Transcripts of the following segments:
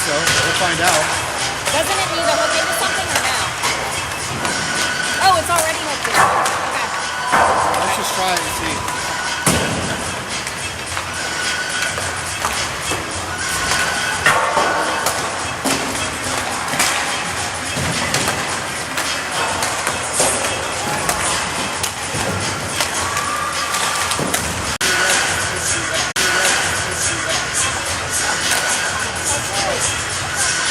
so. We'll find out. Doesn't it need to hook into something or no? Oh, it's already hooked in. Okay. Let's just try it and see.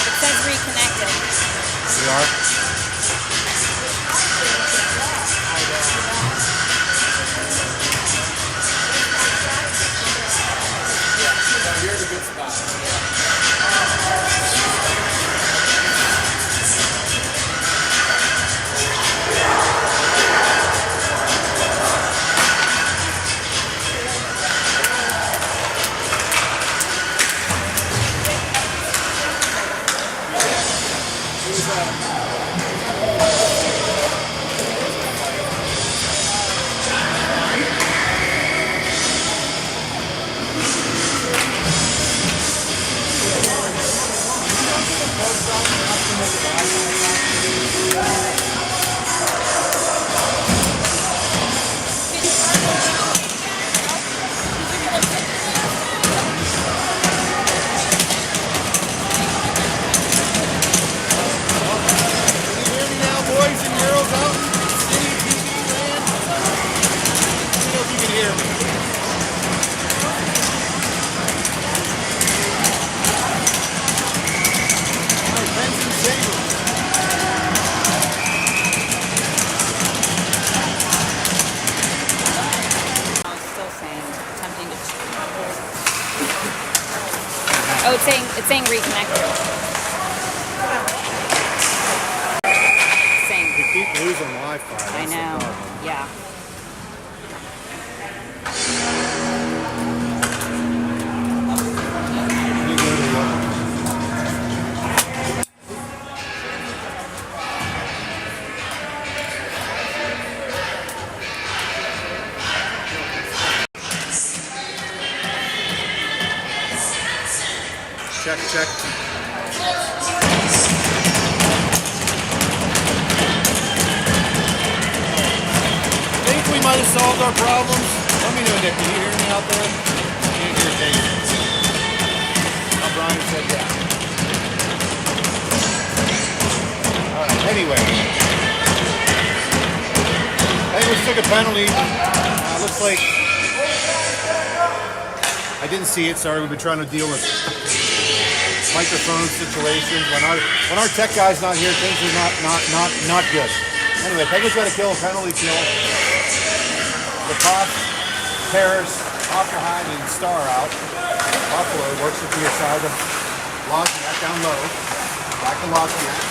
It says reconnected. We are. Here's a good spot. Oh, it's saying reconnected. It's saying. We keep losing Wi-Fi. I know. Yeah. Check, check. Think we might have solved our problems? Let me know, Nick. Can you hear me out there? Can't hear Dave. Oh, Brian said yeah. Alright, anyway. I think we took a penalty. Looks like I didn't see it. Sorry, we've been trying to deal with microphone situations. When our tech guy's not here, things are not good. Anyway, Penguins got to kill a penalty kill. The Pops, Paris, Oppenheim, and Star out. Buffalo works it to your side of launching that down low. Back to launching that.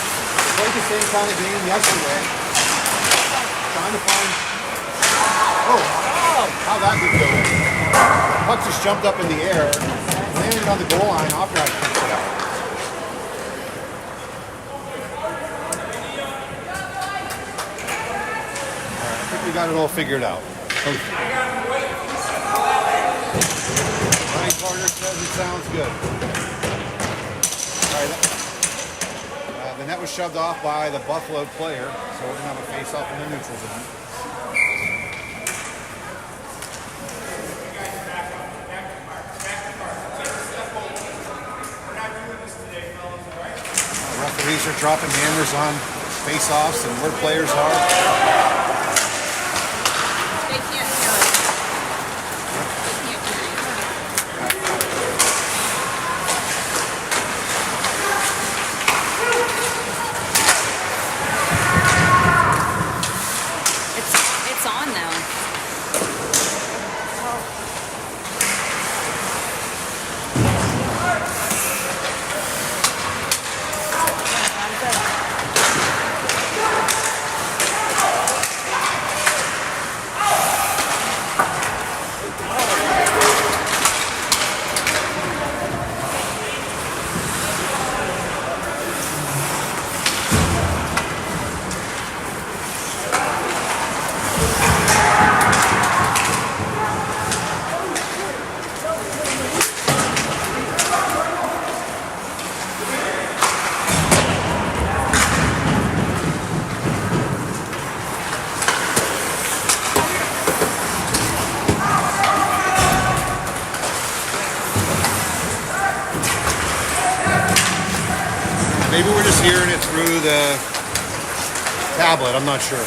Played the same kind of game yesterday. Trying to find. Oh, how that did go. Puck just jumped up in the air, landed on the goal line. Oppenheim picks it out. I think we got it all figured out. Ryan Carter says it sounds good. All right. The net was shoved off by the Buffalo player, so we're going to have a face-off in the neutral zone. Referees are dropping hammers on face-offs and where players are. They can't hear it. They can't hear you. It's on now. Maybe we're just hearing it through the tablet. I'm not sure.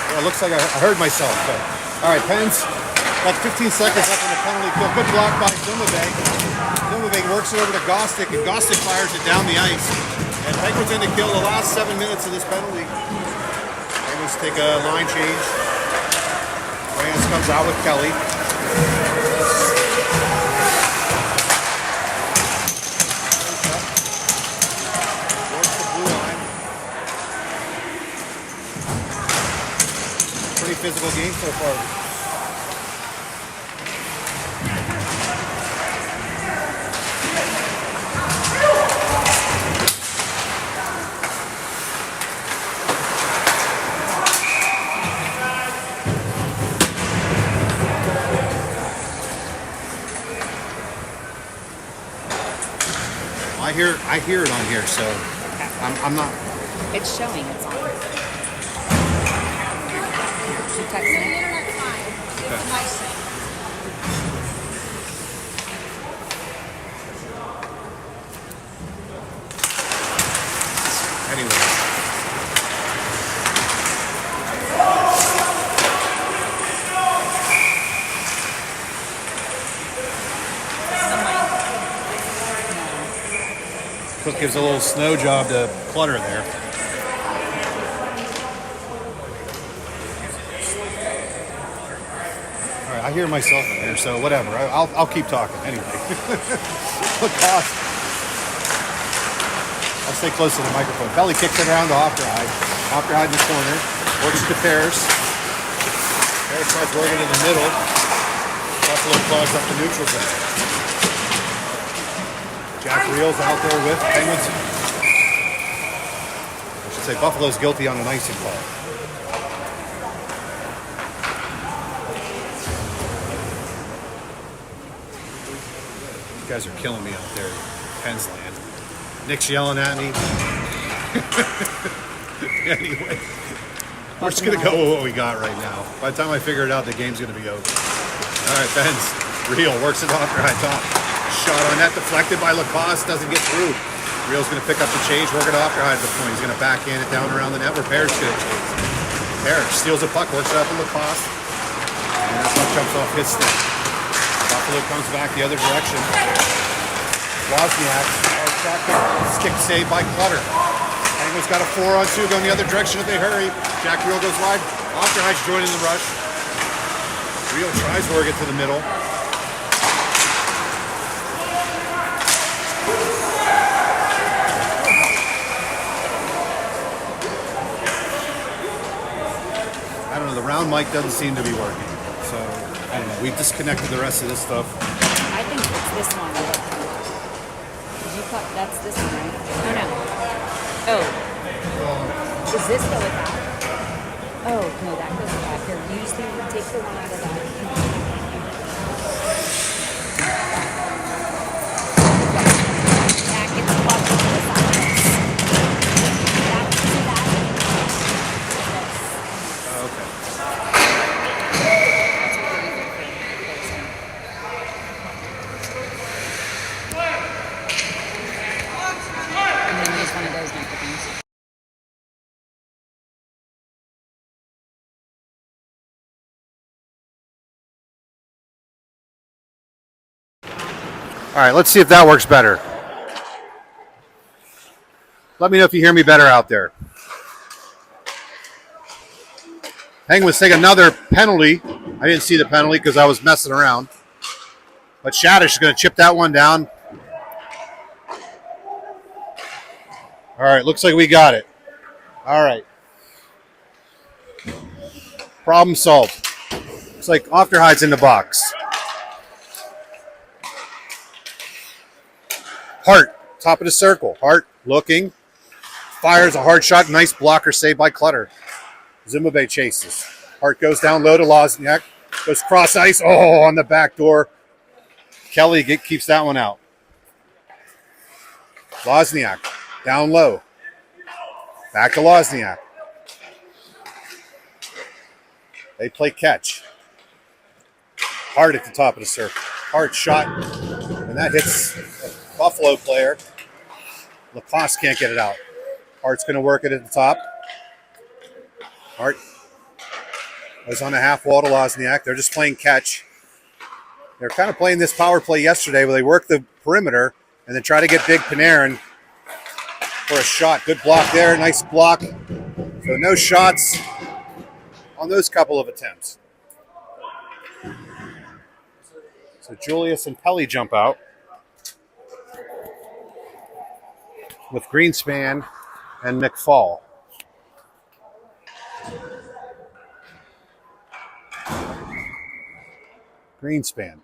Well, it looks like I heard myself. So. All right, Pens. About 15 seconds left on the penalty kill. Good block by Zumabay. Zumabay works it over to Gostick, and Gostick fires it down the ice. And Penguins in to kill the last 7 minutes of this penalty. Penguins take a line change. Reyes comes out with Kelly. Works the blue line. Pretty physical game so far. I hear it on here, so I'm not. It's showing it's on. She texted me. Anyway. Cook gives a little snow job to Clutter there. All right, I hear myself in here, so whatever. I'll keep talking anyway. Lacoste. I'll stay close to the microphone. Belly kicks it around to Ofterhide. Ofterhide in the corner. Works to Paris. Paris tries working in the middle. Buffalo clogs up the neutral zone. Jack Reel's out there with Penguins. I should say Buffalo's guilty on an icing call. You guys are killing me out there, Pens land. Nick's yelling at me. Anyway, we're just going to go with what we got right now. By the time I figure it out, the game's going to be over. All right, Pens. Reel works it off right top. Shot on net deflected by Lacoste, doesn't get through. Real's going to pick up the change, work it off behind the point. He's going to backhand it down around the net where Parrish going to chase. Parrish steals a puck, works it up in Lacoste. And that puck jumps off his stick. Buffalo comes back the other direction. Wozniak, stick save by Clutter. Penguins got a 4-on-2 going the other direction if they hurry. Jack Reel goes wide. Ofterhide's joining the rush. Reel tries to work it to the middle. I don't know, the round mic doesn't seem to be working. So, I don't know, we've disconnected the rest of this stuff. I think it's this one. Did you cut? That's this one, right? Oh, no. Oh. Does this go with that? Oh, no, that goes with that. Here, use take the one out of that. That gets plugged into the side. All right, let's see if that works better. Let me know if you hear me better out there. Penguins take another penalty. I didn't see the penalty because I was messing around. But Shadish is going to chip that one down. All right, looks like we got it. All right. Problem solved. Looks like Ofterhide's in the box. Hart, top of the circle. Hart looking. Fires a hard shot. Nice blocker save by Clutter. Zumabay chases. Hart goes down low to Lozniak. Goes cross ice. Oh, on the back door. Kelly keeps that one out. Lozniak down low. Back to Lozniak. They play catch. Hart at the top of the circle. Hart shot, and that hits a Buffalo player. Lacoste can't get it out. Hart's going to work it at the top. Hart was on a half wall to Wozniak. They're just playing catch. They're kind of playing this power play yesterday where they work the perimeter and then try to get Big Panarin for a shot. Good block there. Nice block. So no shots on those couple of attempts. So Julius and Pelly jump out with Greenspan and McFall. Greenspan.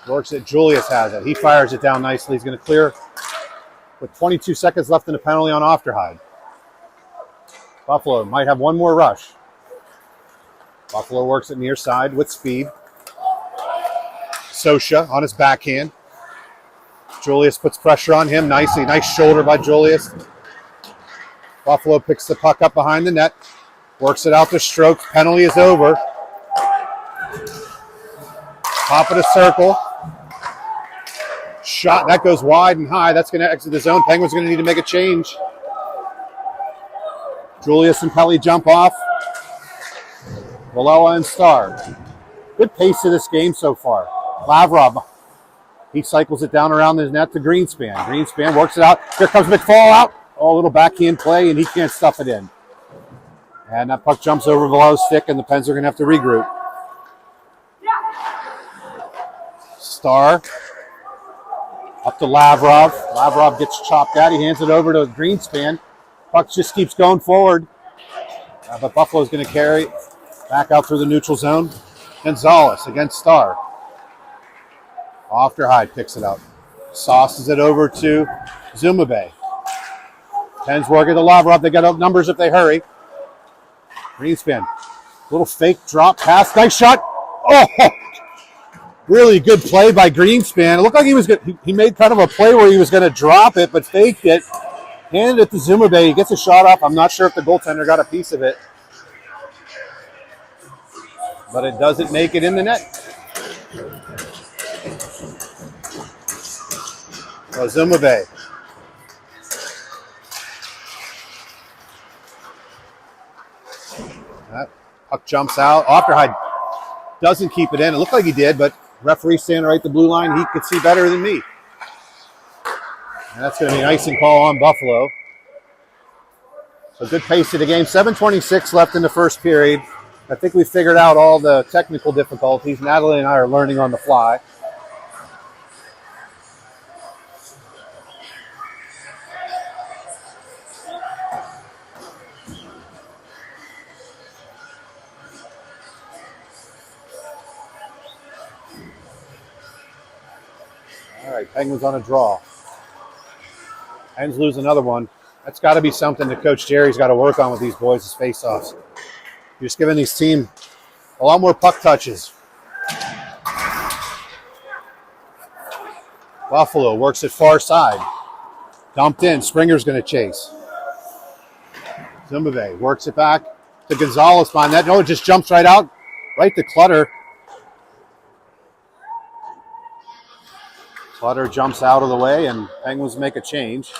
Works it. Julius has it. He fires it down nicely. He's going to clear with 22 seconds left in the penalty on Ofterhide. Buffalo might have one more rush. Buffalo works it near side with speed. Sosha on his backhand. Julius puts pressure on him nicely. Nice shoulder by Julius. Buffalo picks the puck up behind the net. Works it out to stroke. Penalty is over. Top of the circle. Shot. That goes wide and high. That's going to exit the zone. Penguins are going to need to make a change. Julius and Pelly jump off. Valella and Starr. Good pace to this game so far. Lavrov. He cycles it down around his net to Greenspan. Greenspan works it out. Here comes McFall out. Oh, a little backhand play, and he can't stuff it in. And that puck jumps over Valella's stick, and the Pens are going to have to regroup. Starr up to Lavrov. Lavrov gets chopped out. He hands it over to Greenspan. Puck just keeps going forward. But Buffalo's going to carry back out through the neutral zone. Gonzalez against Starr. Ofterhide picks it up. Sauces it over to Zumabe. Pens working to Lavrov. They got numbers if they hurry. Greenspan. Little fake drop pass. Nice shot. Oh! Really good play by Greenspan. It looked like he was good. He made kind of a play where he was going to drop it, but faked it. Handed it to Zumabe. He gets a shot off. I'm not sure if the goaltender got a piece of it. But it doesn't make it in the net. So Zumabe. That puck jumps out. Ofterhide doesn't keep it in. It looked like he did, but referee standing right at the blue line, he could see better than me. And that's going to be an icing call on Buffalo. So good pace to the game. 7:26 left in the first period. I think we figured out all the technical difficulties. Natalie and I are learning on the fly. All right, Penguins on a draw. Pens lose another one. That's got to be something that Coach Jerry's got to work on with these boys' is face-offs. You're just giving these teams a lot more puck touches. Buffalo works it far side. Dumped in. Springer's going to chase. Zimbabwe works it back to Gonzalez behind that. No, it just jumps right out. Right to Clutter. Clutter jumps out of the way, and Penguins make a change.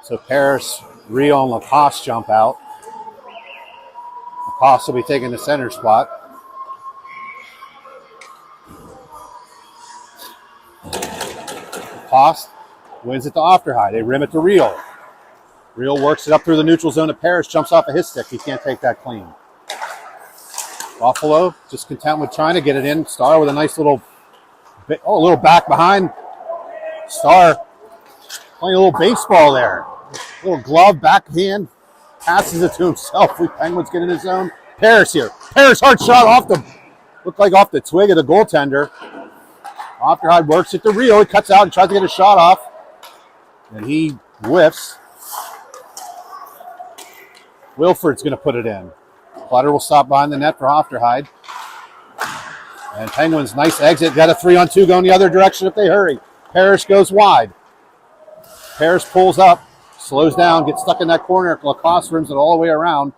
So Paris, Rio, and Lacoste jump out. Lacoste will be taking the center spot. Lacoste wins it to Ofterhide. They rim it to Rio. Rio works it up through the neutral zone to Paris, jumps off of his stick. He can't take that clean. Buffalo just content with trying to get it in. Starr with a nice little back behind. Starr playing a little baseball there. Little glove, backhand, passes it to himself. We Penguins get in his zone. Paris here. Paris hard shot looked like off the twig of the goaltender. Ofterhide works it to Rio. He cuts out and tries to get a shot off. And he whiffs. Wilford's going to put it in. Clutter will stop behind the net for Ofterhide. And Penguins, nice exit. Got a 3-on-2 going the other direction if they hurry. Paris goes wide. Paris pulls up, slows down, gets stuck in that corner. Lacoste rims it all the way around.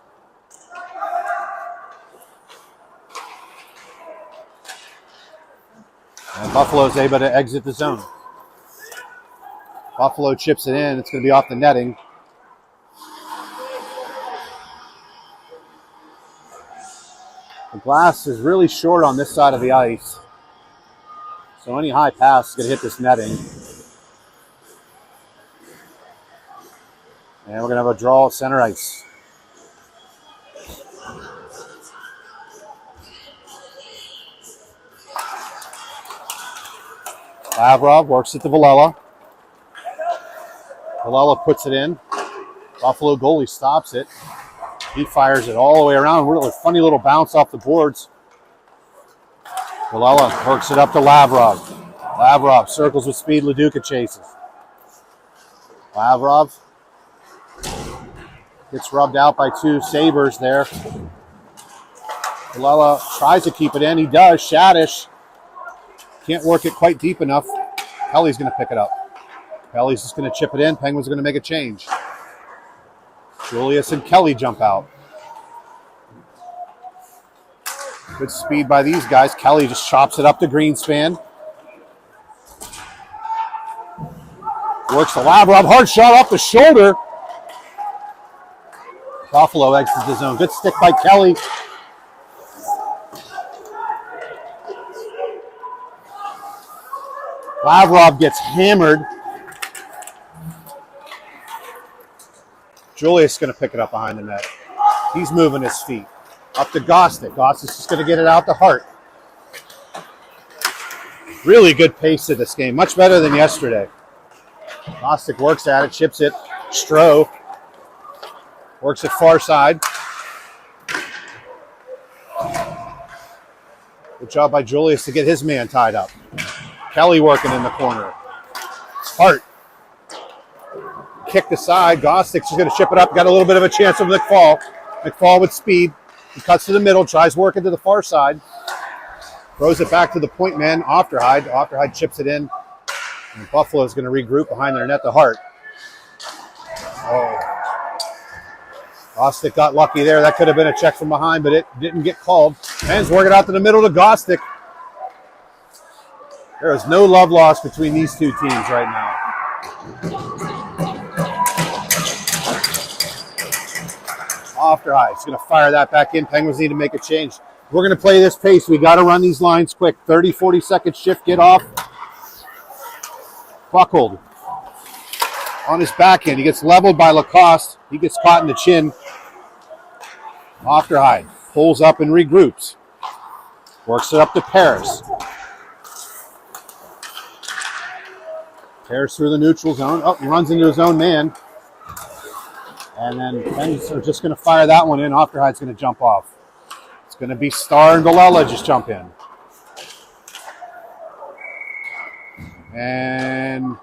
Buffalo's able to exit the zone. Buffalo chips it in. It's going to be off the netting. The glass is really short on this side of the ice. So any high pass is going to hit this netting. And we're going to have a draw at center ice. Lavrov works it to Villela. Villela puts it in. Buffalo goalie stops it. He fires it all the way around. Really funny little bounce off the boards. Villela works it up to Lavrov. Lavrov circles with speed. LaDuca chases. Lavrov gets rubbed out by two Sabres there. Villela tries to keep it in. He does. Shadish can't work it quite deep enough. Kelly's going to pick it up. Kelly's just going to chip it in. Penguins are going to make a change. Julius and Kelly jump out. Good speed by these guys. Kelly just chops it up to Greenspan. Works the Lavrov. Hard shot off the shoulder. Buffalo exits the zone. Good stick by Kelly. Lavrov gets hammered. Julius is going to pick it up behind the net. He's moving his feet. Up to Gostick. Gostick's just going to get it out to Hart. Really good pace to this game. Much better than yesterday. Gostick works at it, chips it. Stroh works it far side. Good job by Julius to get his man tied up. Kelly working in the corner. Hart kicked aside. Gostick's just going to chip it up. Got a little bit of a chance of McFall. McFall with speed. He cuts to the middle, tries working to the far side. Throws it back to the point man, Ofterhide. Ofterhide chips it in. And Buffalo's going to regroup behind their net to Hart. Oh. Gostick got lucky there. That could have been a check from behind, but it didn't get called. Man's working out to the middle to Gostick. There is no love lost between these two teams right now. Ofterhide is going to fire that back in. Penguins need to make a change. We're going to play this pace. We got to run these lines quick. 30, 40-second shift. Get off. Buckled on his backhand. He gets leveled by Lacoste. He gets caught in the chin. Ofterhide pulls up and regroups. Works it up to Paris. Paris through the neutral zone. Oh, he runs into his own man. And then Penguins are just going to fire that one in. Ofterhide's going to jump off. It's going to be Starr and Villela just jump in. And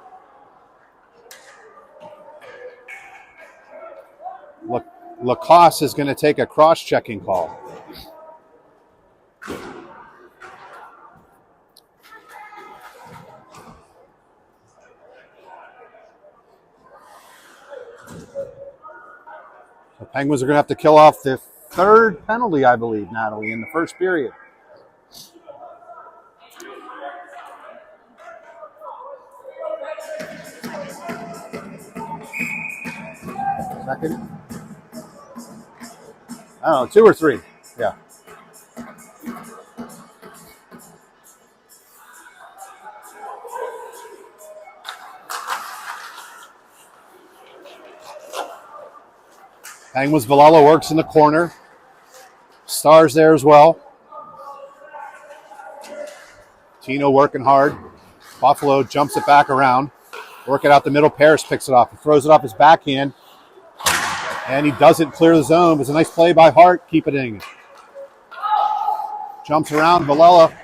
Lacoste is going to take a cross-checking call. The Penguins are going to have to kill off the third penalty, I believe, Natalie, in the first period. Second. I don't know, 2 or 3. Yeah. Penguins, Villela works in the corner. Star's there as well. Tino working hard. Buffalo jumps it back around. Work it out the middle. Paris picks it off. He throws it off his backhand. And he doesn't clear the zone. It's a nice play by Hart. Keep it in. Jumps around. Villela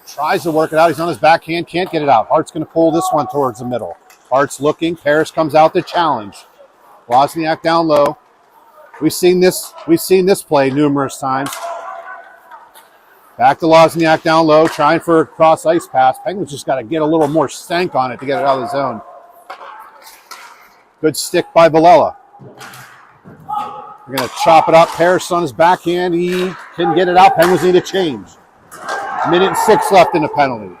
tries to work it out. He's on his backhand. Can't get it out. Hart's going to pull this one towards the middle. Hart's looking. Paris comes out to challenge. Wozniak down low. We've seen this play numerous times. Back to Wozniak down low, trying for a cross ice pass. Penguins just got to get a little more stank on it to get it out of the zone. Good stick by Villela. We're going to chop it up. Paris on his backhand. He can get it out. Penguins need a change. 1:06 left in the penalty.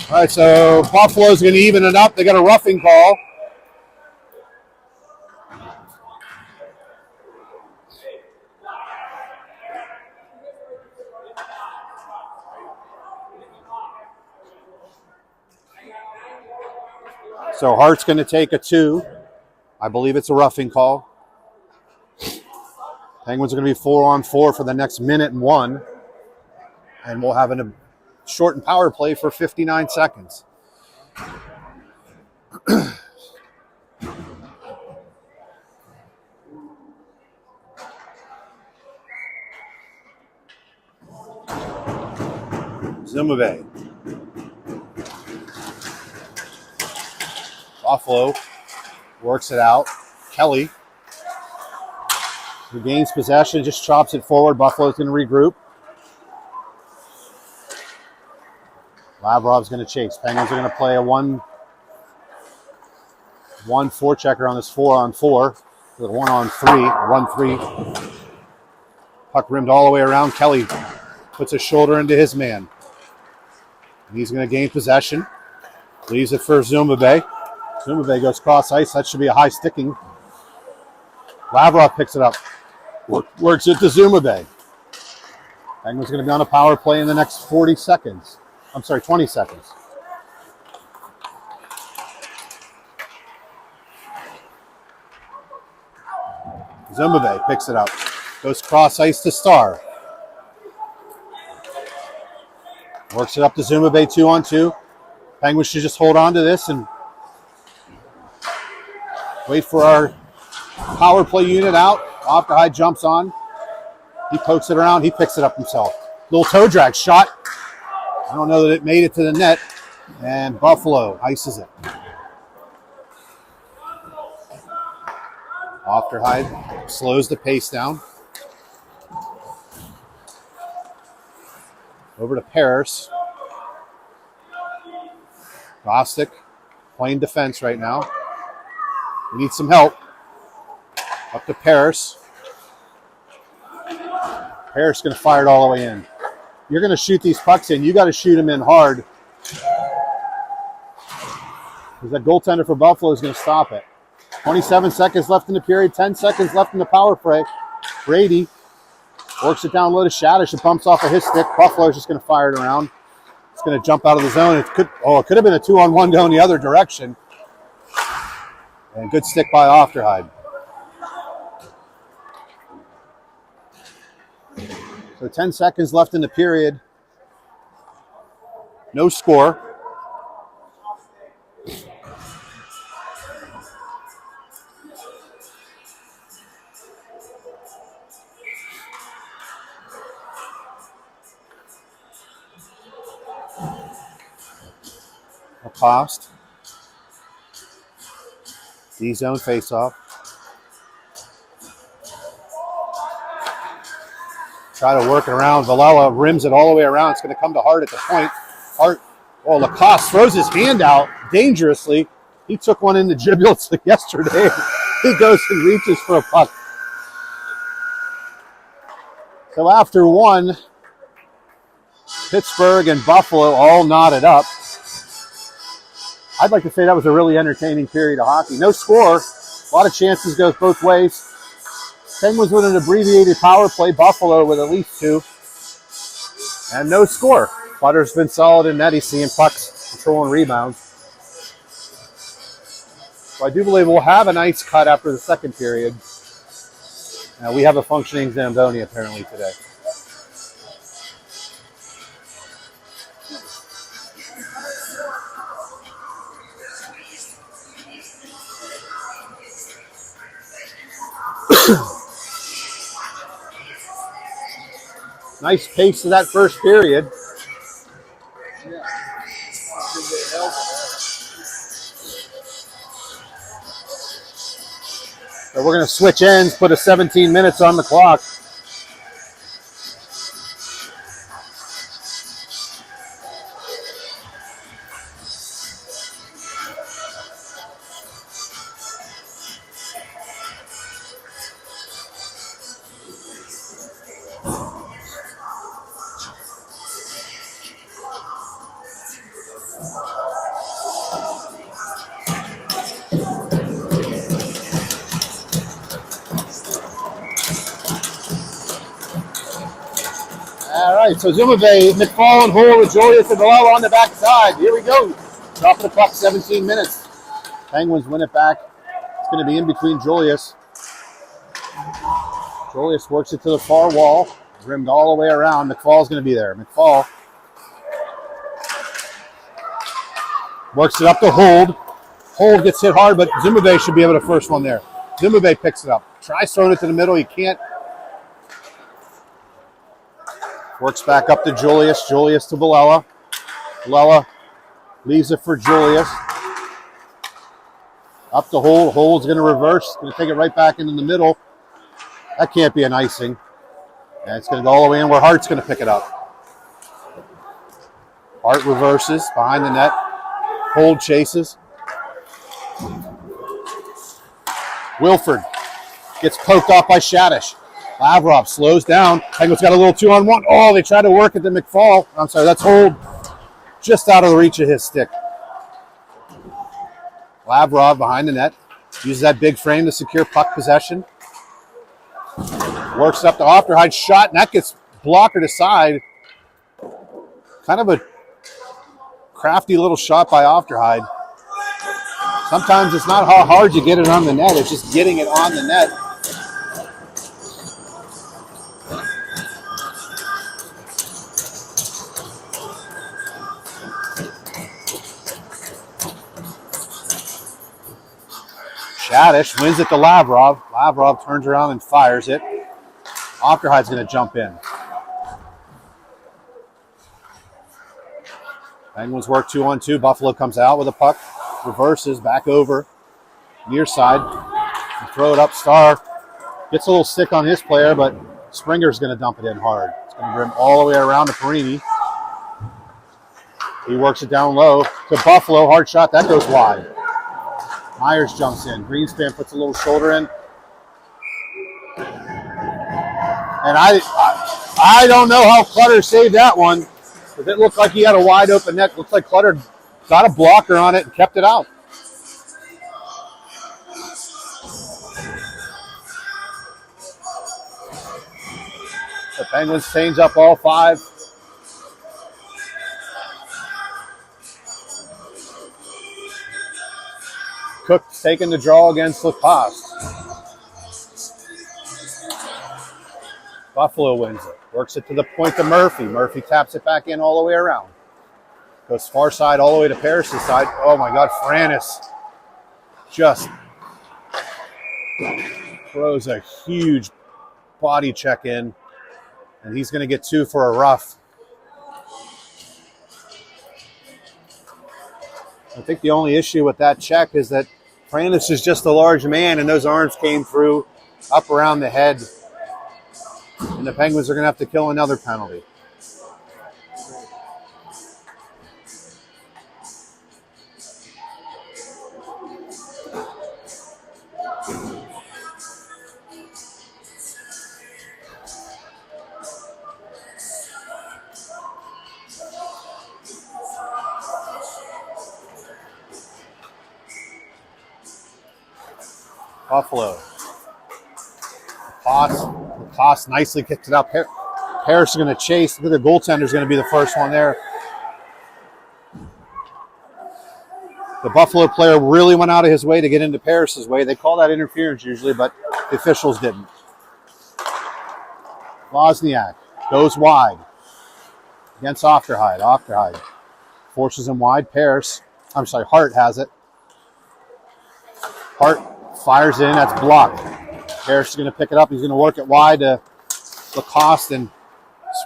All right, so Buffalo's going to even it up. They got a roughing call. So Hart's going to take a 2. I believe it's a roughing call. Penguins are going to be 4-on-4 for the next minute and 1. And we'll have a shortened power play for 59 seconds. Zumube. Buffalo works it out. Kelly regains possession, just chops it forward. Buffalo's going to regroup. Lavrov's going to chase. Penguins are going to play a 1-4 checker on this 4-on-4. With 1-on-3. 1-3. Puck rimmed all the way around. Kelly puts his shoulder into his man. He's going to gain possession. Leaves it for Zumube. Zumube goes cross ice. That should be a high sticking. Lavrov picks it up. Works it to Zumube. Penguins going to be on a power play in the next 20 seconds. Zumube picks it up. Goes cross ice to Star. Works it up to Zumube 2-on-2. Penguins should just hold on to this and wait for our power play unit out. Off the high jumps on. He pokes it around. He picks it up himself. Little toe drag shot. I don't know that it made it to the net. And Buffalo ices it. Ofterhide slows the pace down. Over to Paris. Bostic playing defense right now. We need some help. Up to Paris. Paris going to fire it all the way in. You're going to shoot these pucks in. You got to shoot them in hard. Because that goaltender for Buffalo is going to stop it. 27 seconds left in the period. 10 seconds left in the power play. Brady works it down low to Shadish. It bumps off of his stick. Buffalo's just going to fire it around. It's going to jump out of the zone. It could have been a 2-on-1 going the other direction. And good stick by Ofterhide. So 10 seconds left in the period. No score. Lacoste. D-zone face-off. Try to work it around. Villela rims it all the way around. It's going to come to Hart at the point. Hart, Lacoste throws his hand out dangerously. He took one in the giblets yesterday. He goes and reaches for a puck. So after one, Pittsburgh and Buffalo all knotted up. I'd like to say that was a really entertaining period of hockey. No score. A lot of chances goes both ways. Penguins with an abbreviated power play. Buffalo with at least 2. And no score. Butter's been solid in net. He's seeing pucks, controlling rebounds. So I do believe we'll have an ice cut after the second period. We have a functioning Zamboni apparently today. Nice pace to that first period. So we're going to switch ends, put a 17 minutes on the clock. All right, so Zumave, McFall, and Hole with Julius and Valella on the backside. Here we go. Drop of the puck, 17 minutes. Penguins win it back. It's going to be in between Julius. Julius works it to the far wall, rimmed all the way around. McFall's going to be there. McFall works it up to Hold. Hold gets hit hard, but Zumave should be able to first one there. Zumave picks it up. Tries throwing it to the middle. He can't. Works back up to Julius. Julius to Valella. Valella leaves it for Julius. Up to Hold. Hold's going to reverse. Going to take it right back into the middle. That can't be an icing. And it's going to go all the way in where Hart's going to pick it up. Hart reverses behind the net. Hold chases. Wilford gets poked off by Shadish. Lavrov slows down. Penguins got a little 2-on-1. Oh, they try to work at the McFall. I'm sorry, that's Hold just out of the reach of his stick. Lavrov behind the net. Uses that big frame to secure puck possession. Works up to Ofterhide. Shot, and that gets blockered aside. Kind of a crafty little shot by Ofterhide. Sometimes it's not how hard you get it on the net. It's just getting it on the net. Shadish wins it to Lavrov. Lavrov turns around and fires it. Ofterhide's going to jump in. Penguins work 2-on-2. Buffalo comes out with a puck. Reverses back over. Near side. Throw it up. Star gets a little stick on his player, but Springer's going to dump it in hard. It's going to bring all the way around to Perini. He works it down low to Buffalo. Hard shot. That goes wide. Myers jumps in. Greenspan puts a little shoulder in. And I don't know how Clutter saved that one. Because it looked like he had a wide open net. Looks like Clutter got a blocker on it and kept it out. The Penguins change up all 5. Cook's taking the draw against Lacoste. Buffalo wins it. Works it to the point to Murphy. Murphy taps it back in all the way around. Goes far side all the way to Parrish' side. Oh my God, Frannis just throws a huge body check in. And he's going to get 2 for a rough. I think the only issue with that check is that Francis is just a large man, and those arms came through up around the head. And the Penguins are going to have to kill another penalty. Buffalo. Lacoste nicely kicked it up. Parrish is going to chase. The goaltender is going to be the first one there. The Buffalo player really went out of his way to get into Parrish's way. They call that interference usually, but the officials didn't. Wozniak goes wide against Ofterhide. Ofterhide forces him wide. Hart has it. Hart fires in. That's blocked. Parrish is going to pick it up. He's going to work it wide to Lacoste, and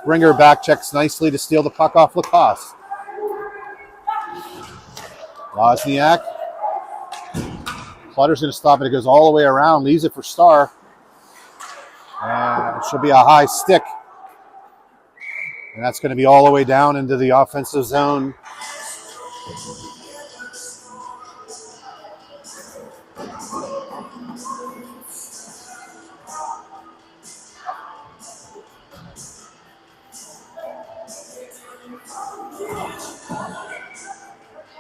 Springer back checks nicely to steal the puck off Lacoste. Wozniak. Clutter's going to stop it. It goes all the way around, leaves it for Starr. And it should be a high stick. And that's going to be all the way down into the offensive zone.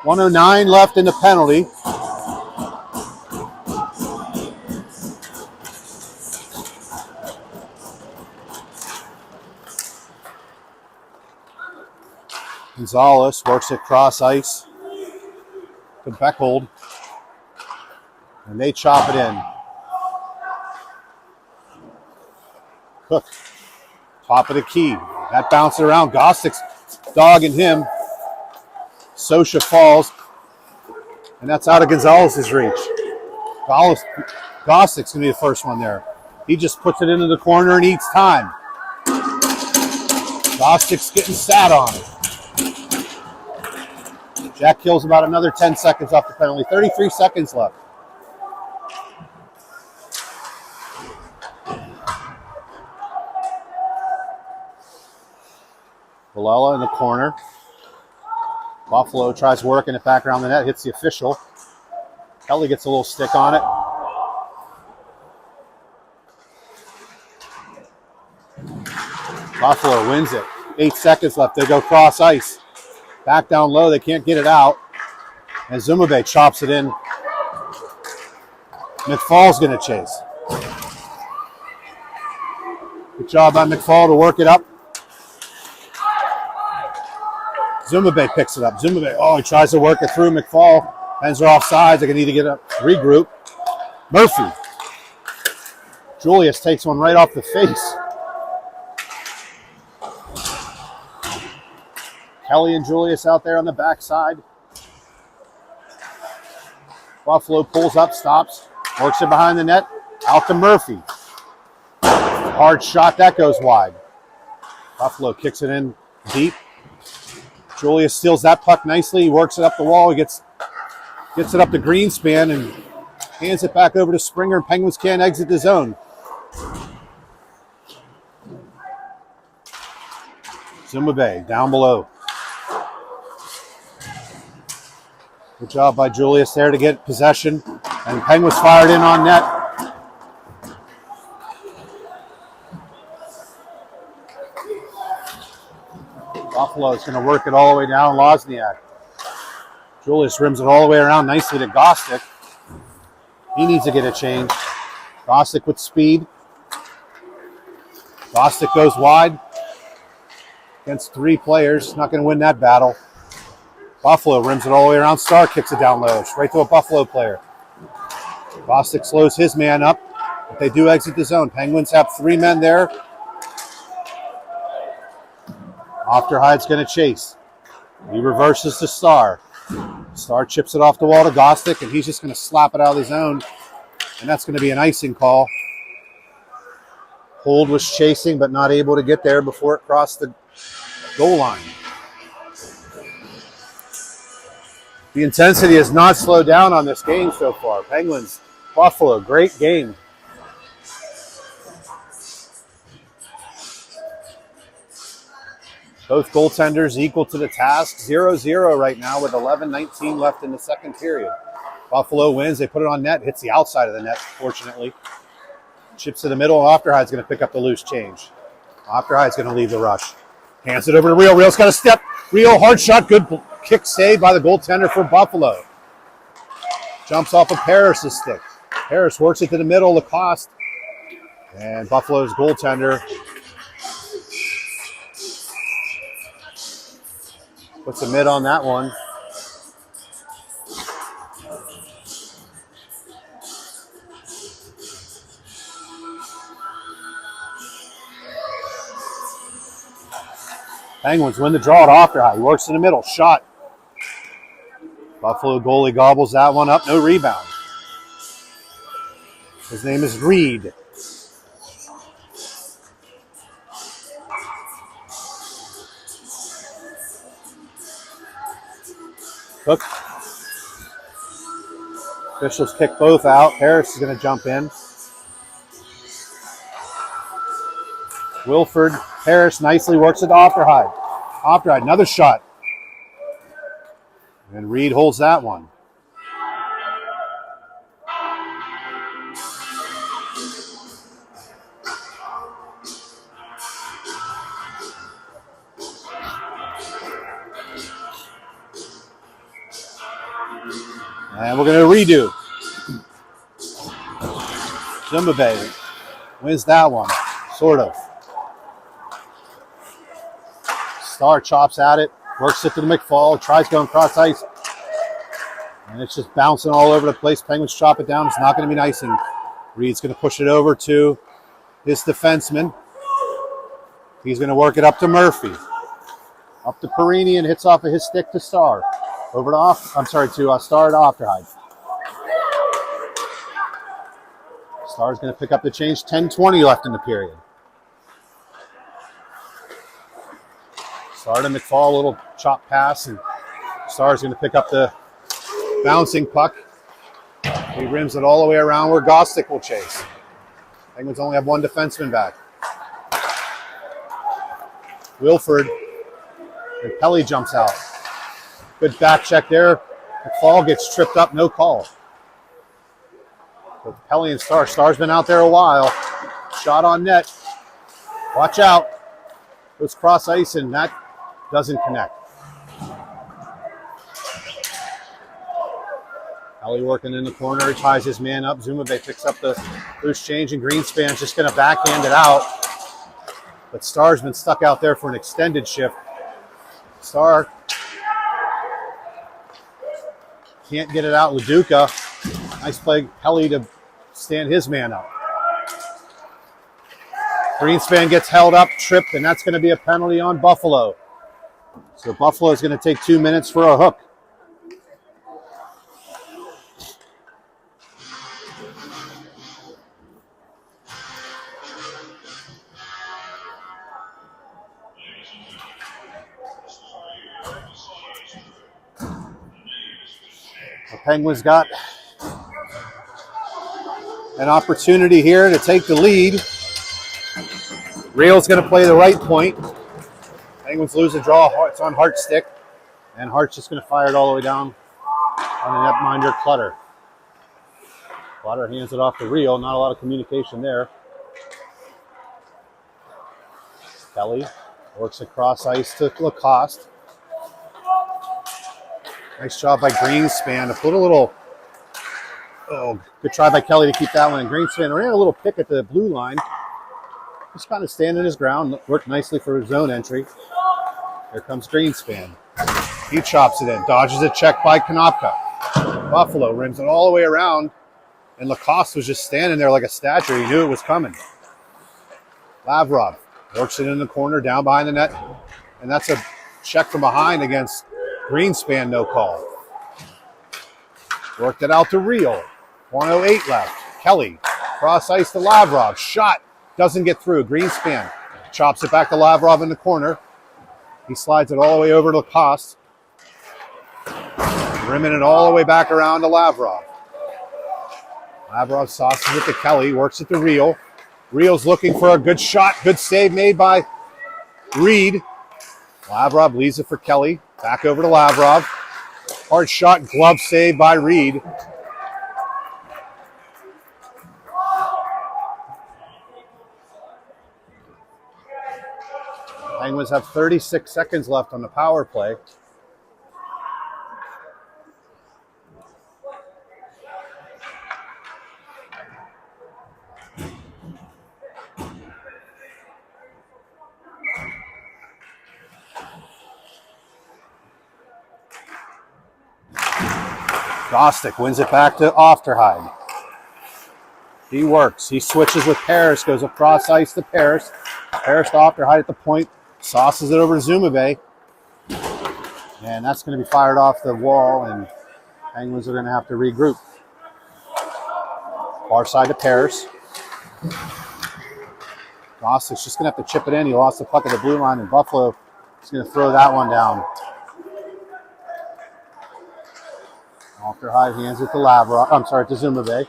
1:09 left in the penalty. Gonzalez works it cross ice to Beckhold. And they chop it in. Cook, top of the key. That bouncing around. Gostick's dogging him. Sosha falls. And that's out of Gonzalez's reach. Gostick's going to be the first one there. He just puts it into the corner and eats time. Gostick's getting sat on. Jack kills about another 10 seconds off the penalty. 33 seconds left. Villela in the corner. Buffalo tries working it back around the net. Hits the official. Kelly gets a little stick on it. Buffalo wins it. 8 seconds left. They go cross ice. Back down low. They can't get it out. And Zumabe chops it in. McFall's going to chase. Good job by McFall to work it up. Zumabe picks it up. Zumabe, he tries to work it through McFall. Pens are off sides. They need to get a regroup. Murphy. Julius takes one right off the face. Kelly and Julius out there on the backside. Buffalo pulls up, stops, works it behind the net. Out to Murphy. Hard shot, that goes wide. Buffalo kicks it in deep. Julius steals that puck nicely. He works it up the wall. He gets it up to Greenspan and hands it back over to Springer. And Penguins can't exit the zone. Zumabe down below. Good job by Julius there to get possession. And Penguins fired in on net. Buffalo is going to work it all the way down Lozniak. Julius rims it all the way around nicely to Gostick. He needs to get a change. Gostick with speed. Gostick goes wide against 3 players. Not going to win that battle. Buffalo rims it all the way around. Starr kicks it down low, straight to a Buffalo player. Gostick slows his man up, but they do exit the zone. Penguins have 3 men there. Ofterhide's going to chase. He reverses to Starr. Starr chips it off the wall to Gostick, and he's just going to slap it out of the zone. And that's going to be an icing call. Hold was chasing, but not able to get there before it crossed the goal line. The intensity has not slowed down on this game so far. Penguins, Buffalo, great game. Both goaltenders equal to the task. 0-0 right now with 11:19 left in the second period. Buffalo wins. They put it on net. Hits the outside of the net, fortunately. Chips to the middle. Ofterhide's going to pick up the loose change. Ofterhide's going to lead the rush. Hands it over to Real. Real's got a step. Real hard shot. Good kick save by the goaltender for Buffalo. Jumps off of Paris' stick. Paris works it to the middle. Lacoste. And Buffalo's goaltender puts a mid on that one. Penguins win the draw at Ofterhide. He works in the middle. Shot. Buffalo goalie gobbles that one up. No rebound. His name is Reed. Cook. Officials kick both out. Harris is going to jump in. Wilford Harris nicely works it to Ofterhide. Ofterhide, another shot. And Reed holds that one. And we're going to redo. Zimbabwe wins that one, sort of. Star chops at it, works it to the McFall, tries going cross ice. And it's just bouncing all over the place. Penguins chop it down. It's not going to be an icing. Reed's going to push it over to his defenseman. He's going to work it up to Murphy. Up to Perini and hits off of his stick to Star. Over to Star to Ofterhide. Star's going to pick up the change. 10:20 left in the period. Star to McFall, a little chop pass, and Star's going to pick up the bouncing puck. He rims it all the way around where Gostick will chase. Penguins only have one defenseman back. Wilford and Pelly jumps out. Good back check there. McFall gets tripped up, no call. But Pelly and Star. Star's been out there a while. Shot on net. Watch out. Goes cross ice and that doesn't connect. Pelly working in the corner. He ties his man up. Zumabay picks up the loose change and Greenspan's just going to backhand it out. But Star's been stuck out there for an extended shift. Star can't get it out. Leduca. Nice play. Pelly to stand his man up. Greenspan gets held up, tripped, and that's going to be a penalty on Buffalo. So Buffalo is going to take 2 minutes for a hook. The Penguins got an opportunity here to take the lead. Real's going to play the right point. Penguins lose a draw. It's on Hart's stick. And Hart's just going to fire it all the way down on the netminder Clutter. Clutter hands it off to Real. Not a lot of communication there. Kelly works across ice to Lacoste. Nice job by Greenspan to put a little... Oh, good try by Kelly to keep that one in. Greenspan ran a little pick at the blue line. Just kind of standing his ground. Worked nicely for his zone entry. Here comes Greenspan. He chops it in. Dodges a check by Konopka. Buffalo rims it all the way around. And Lacoste was just standing there like a statue. He knew it was coming. Lavrov works it in the corner, down behind the net. And that's a check from behind against Greenspan, no call. Worked it out to Real. 1:08 left. Kelly, cross ice to Lavrov. Shot, doesn't get through. Greenspan chops it back to Lavrov in the corner. He slides it all the way over to Lacoste. Rimming it all the way back around to Lavrov. Lavrov sauces it to Kelly, works it to Real. Real's looking for a good shot. Good save made by Reed. Lavrov leaves it for Kelly. Back over to Lavrov. Hard shot, glove save by Reed. Penguins have 36 seconds left on the power play. Gostick wins it back to Ofterhide. He works. He switches with Paris. Goes across ice to Paris. Paris to Ofterhide at the point. Sauces it over to Zumabay. And that's going to be fired off the wall, and Penguins are going to have to regroup. Far side to Paris. Gostick's just going to have to chip it in. He lost the puck at the blue line, and Buffalo is going to throw that one down. Ofterhide hands it to to Zumabay.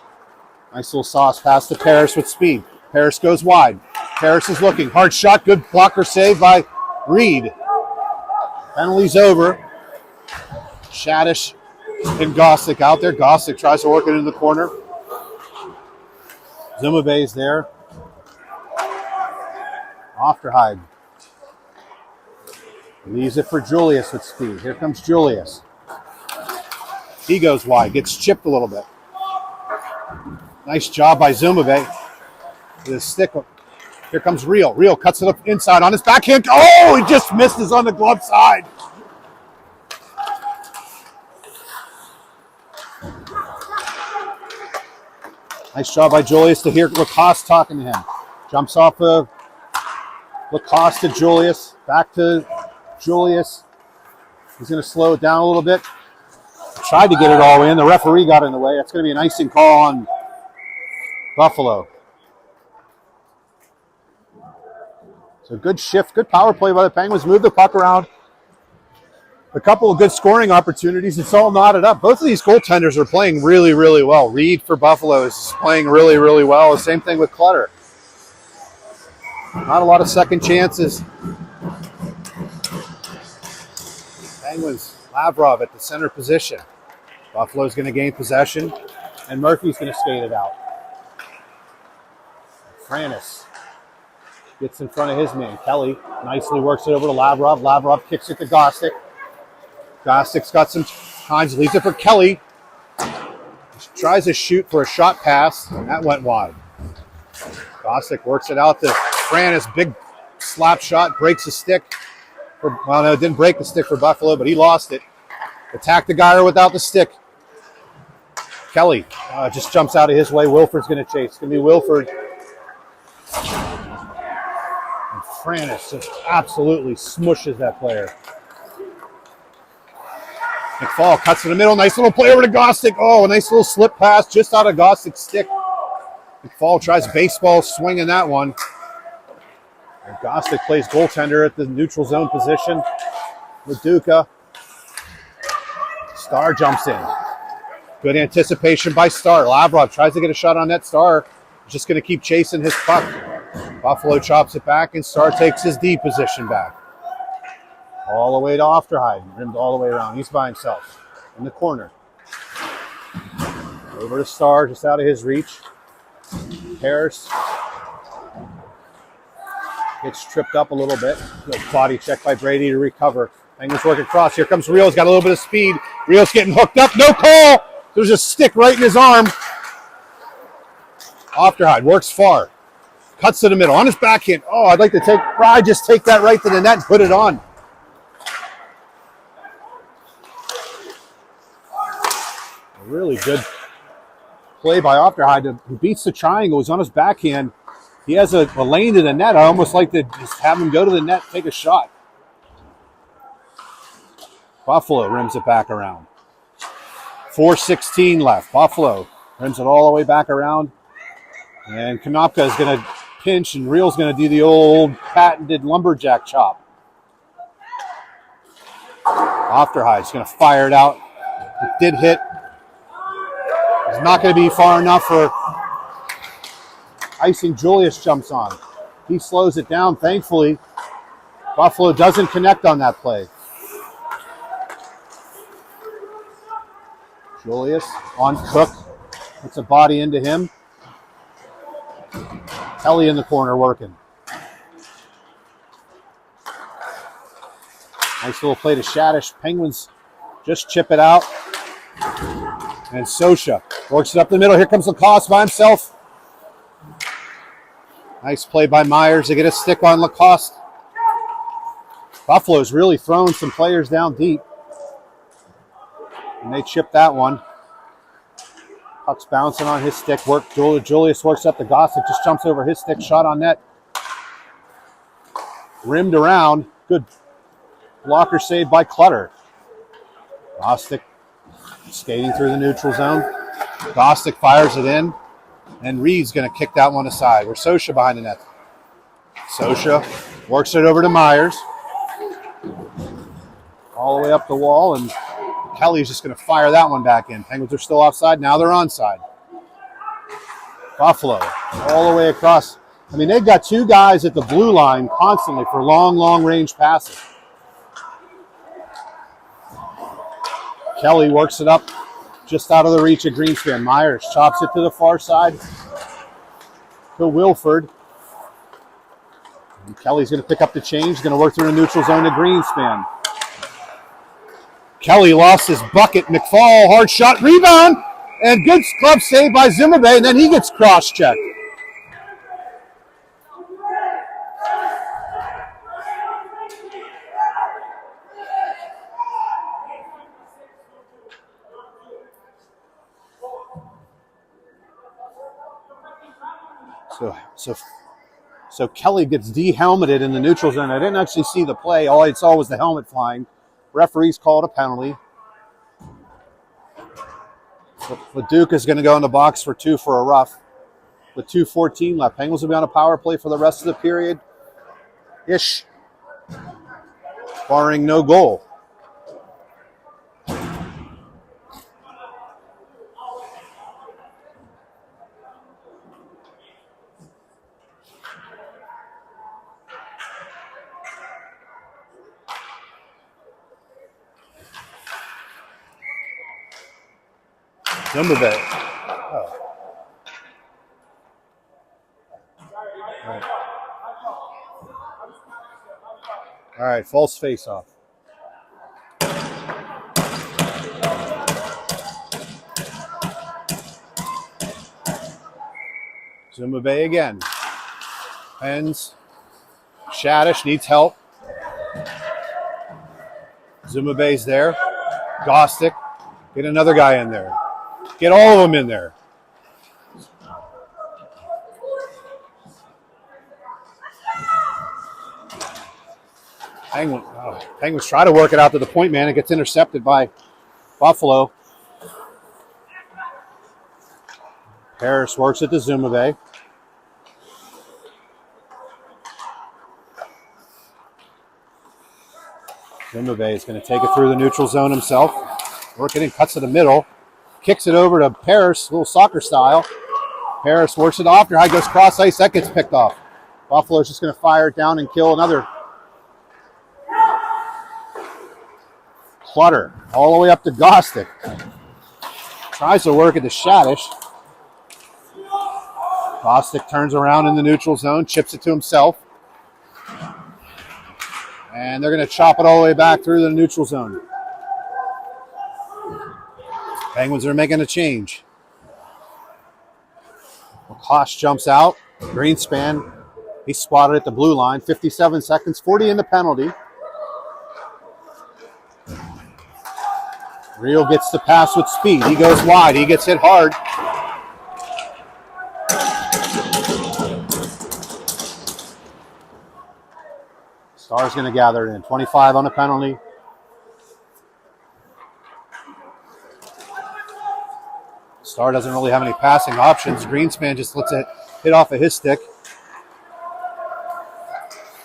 Nice little sauce pass to Paris with speed. Paris goes wide. Paris is looking. Hard shot. Good blocker save by Reed. Penalty's over. Shadish and Gostick out there. Gostick tries to work it into the corner. Zumabay's there. Ofterhide leaves it for Julius with speed. Here comes Julius. He goes wide, gets chipped a little bit. Nice job by Zumabe with his stick. Here comes Real. Real cuts it up inside on his backhand. Oh, he just misses on the glove side. Nice job by Julius to hear Lacoste talking to him. Jumps off of Lacoste to Julius. Back to Julius. He's going to slow it down a little bit. Tried to get it all in. The referee got in the way. That's going to be an icing call on Buffalo. So good shift, good power play by the Penguins. Move the puck around. A couple of good scoring opportunities. It's all knotted up. Both of these goaltenders are playing really, really well. Reed for Buffalo is playing really, really well. The same thing with Clutter. Not a lot of second chances. Penguins, Lavrov at the center position. Buffalo's going to gain possession, and Murphy's going to skate it out. Franis gets in front of his man. Kelly nicely works it over to Lavrov. Lavrov kicks it to Gostick. Gostik's got some times, leaves it for Kelly. Tries to shoot for a shot pass, and that went wide. Gostick works it out to Franis. Big slap shot, breaks the stick. Well, no, it didn't break the stick for Buffalo, but he lost it. Attack the guy without the stick. Kelly just jumps out of his way. Wilford's going to chase. It's going to be Wilford. And Franis just absolutely smushes that player. McFall cuts in the middle. Nice little play over to Gostick. Oh, a nice little slip pass just out of Gostick's stick. McFall tries baseball swing in that one. And Gostick plays goaltender at the neutral zone position with Duca. Starr jumps in. Good anticipation by Starr. Lavrov tries to get a shot on net. Starr is just going to keep chasing his puck. Buffalo chops it back, and Starr takes his D position back. All the way to Ofterheide. Rimmed all the way around. He's by himself in the corner. Over to Starr, just out of his reach. Harris gets tripped up a little bit. Good body check by Brady to recover. Penguins work across. Here comes Rios. Got a little bit of speed. Rios getting hooked up. No call. There's a stick right in his arm. Ofterheide works far. Cuts to the middle. On his backhand. Oh, I'd like to just take that right to the net and put it on. A really good play by Ofterheide. He beats the triangle. He's on his backhand. He has a lane to the net. I almost like to just have him go to the net, take a shot. Buffalo rims it back around. 4:16 left. Buffalo rims it all the way back around. And Konopka is going to pinch, and Real's going to do the old patented lumberjack chop. Ofterhide's going to fire it out. It did hit. It's not going to be far enough for icing. Julius jumps on. He slows it down, thankfully. Buffalo doesn't connect on that play. Julius on Cook. Puts a body into him. Kelly in the corner working. Nice little play to Shadish. Penguins just chip it out. And Sosha works it up the middle. Here comes Lacoste by himself. Nice play by Myers to get a stick on Lacoste. Buffalo's really throwing some players down deep. And they chip that one. Puck's bouncing on his stick. Julius works up the Gossett. Just jumps over his stick. Shot on net. Rimmed around. Good blocker save by Clutter. Gostick skating through the neutral zone. Gostick fires it in. And Reed's going to kick that one aside. We're Sosha behind the net. Sosha works it over to Myers. All the way up the wall, and Kelly's just going to fire that one back in. Penguins are still offside. Now they're onside. Buffalo all the way across. I mean, they've got two guys at the blue line constantly for long range passes. Kelly works it up just out of the reach of Greenspan. Myers chops it to the far side to Wilford. And Kelly's going to pick up the change. Going to work through the neutral zone to Greenspan. Kelly lost his bucket. McFall, hard shot, rebound, and good glove save by Zimmerbe, and then he gets cross-checked. So Kelly gets de-helmeted in the neutral zone. I didn't actually see the play. All I saw was the helmet flying. Referees called a penalty. But Duke is going to go in the box for 2 for a rough. With 2:14 left. Penguins will be on a power play for the rest of the period. Ish. Barring no goal. Zimmerbe. Oh. All right, false face-off. Zimmerbe again. Pens. Shadish needs help. Zimmerbe's there. Gostick. Get another guy in there. Get all of them in there. Penguins try to work it out to the point man. It gets intercepted by Buffalo. Harris works it to Zimmerbe. Zimmerbe is going to take it through the neutral zone himself. Working and cuts to the middle. Kicks it over to Paris, a little soccer style. Paris works it off. High goes cross ice. That gets picked off. Buffalo's just going to fire it down and kill another. Clutter all the way up to Gostick. Tries to work at the Shadish. Gostick turns around in the neutral zone, chips it to himself. And they're going to chop it all the way back through the neutral zone. Penguins are making a change. McCosh jumps out. Greenspan, he's spotted at the blue line. 57 seconds, 40 in the penalty. Real gets the pass with speed. He goes wide. He gets hit hard. Star's going to gather it in. 25 on the penalty. Star doesn't really have any passing options. Greenspan just lets it hit off of his stick.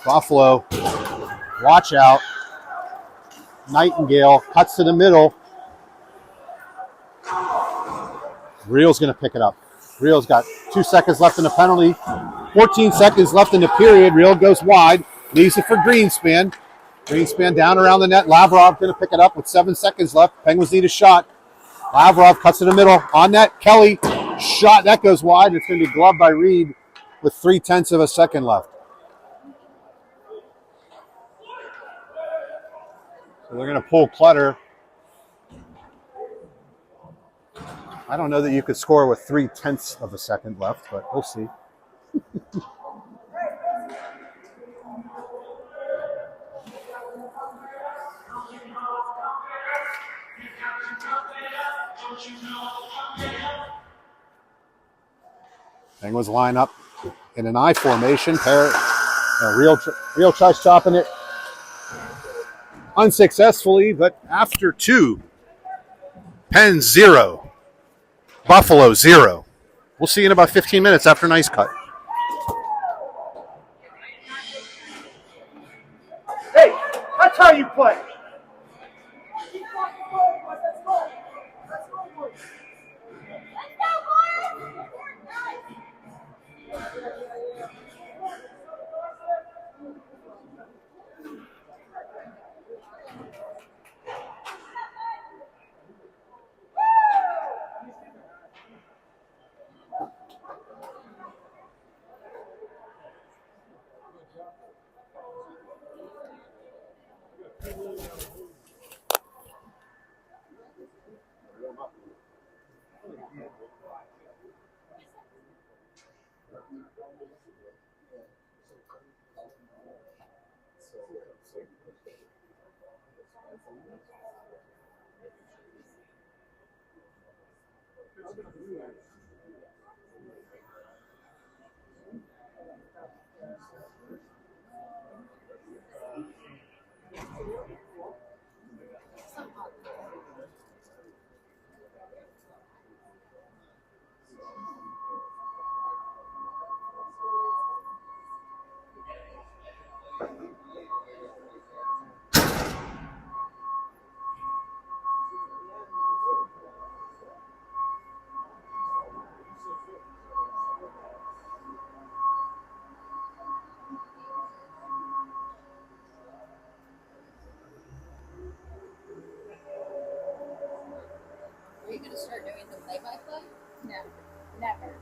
Buffalo, watch out. Nightingale cuts to the middle. Real's going to pick it up. Real's got 2 seconds left in the penalty. 14 seconds left in the period. Real goes wide. Leaves it for Greenspan. Greenspan down around the net. Lavrov going to pick it up with 7 seconds left. Penguins need a shot. Lavrov cuts to the middle. On net, Kelly. Shot. That goes wide. It's going to be gloved by Reed with 0.3 of a second left. So they're going to pull Clutter. I don't know that you could score with 0.3 of a second left, but we'll see. Penguins line up in an I formation. Real tries chopping it unsuccessfully, but after 2, Pens 0. Buffalo 0. We'll see you in about 15 minutes after an ice cut. Hey, that's how you play. Are you going to start doing the play-by-play? No, never.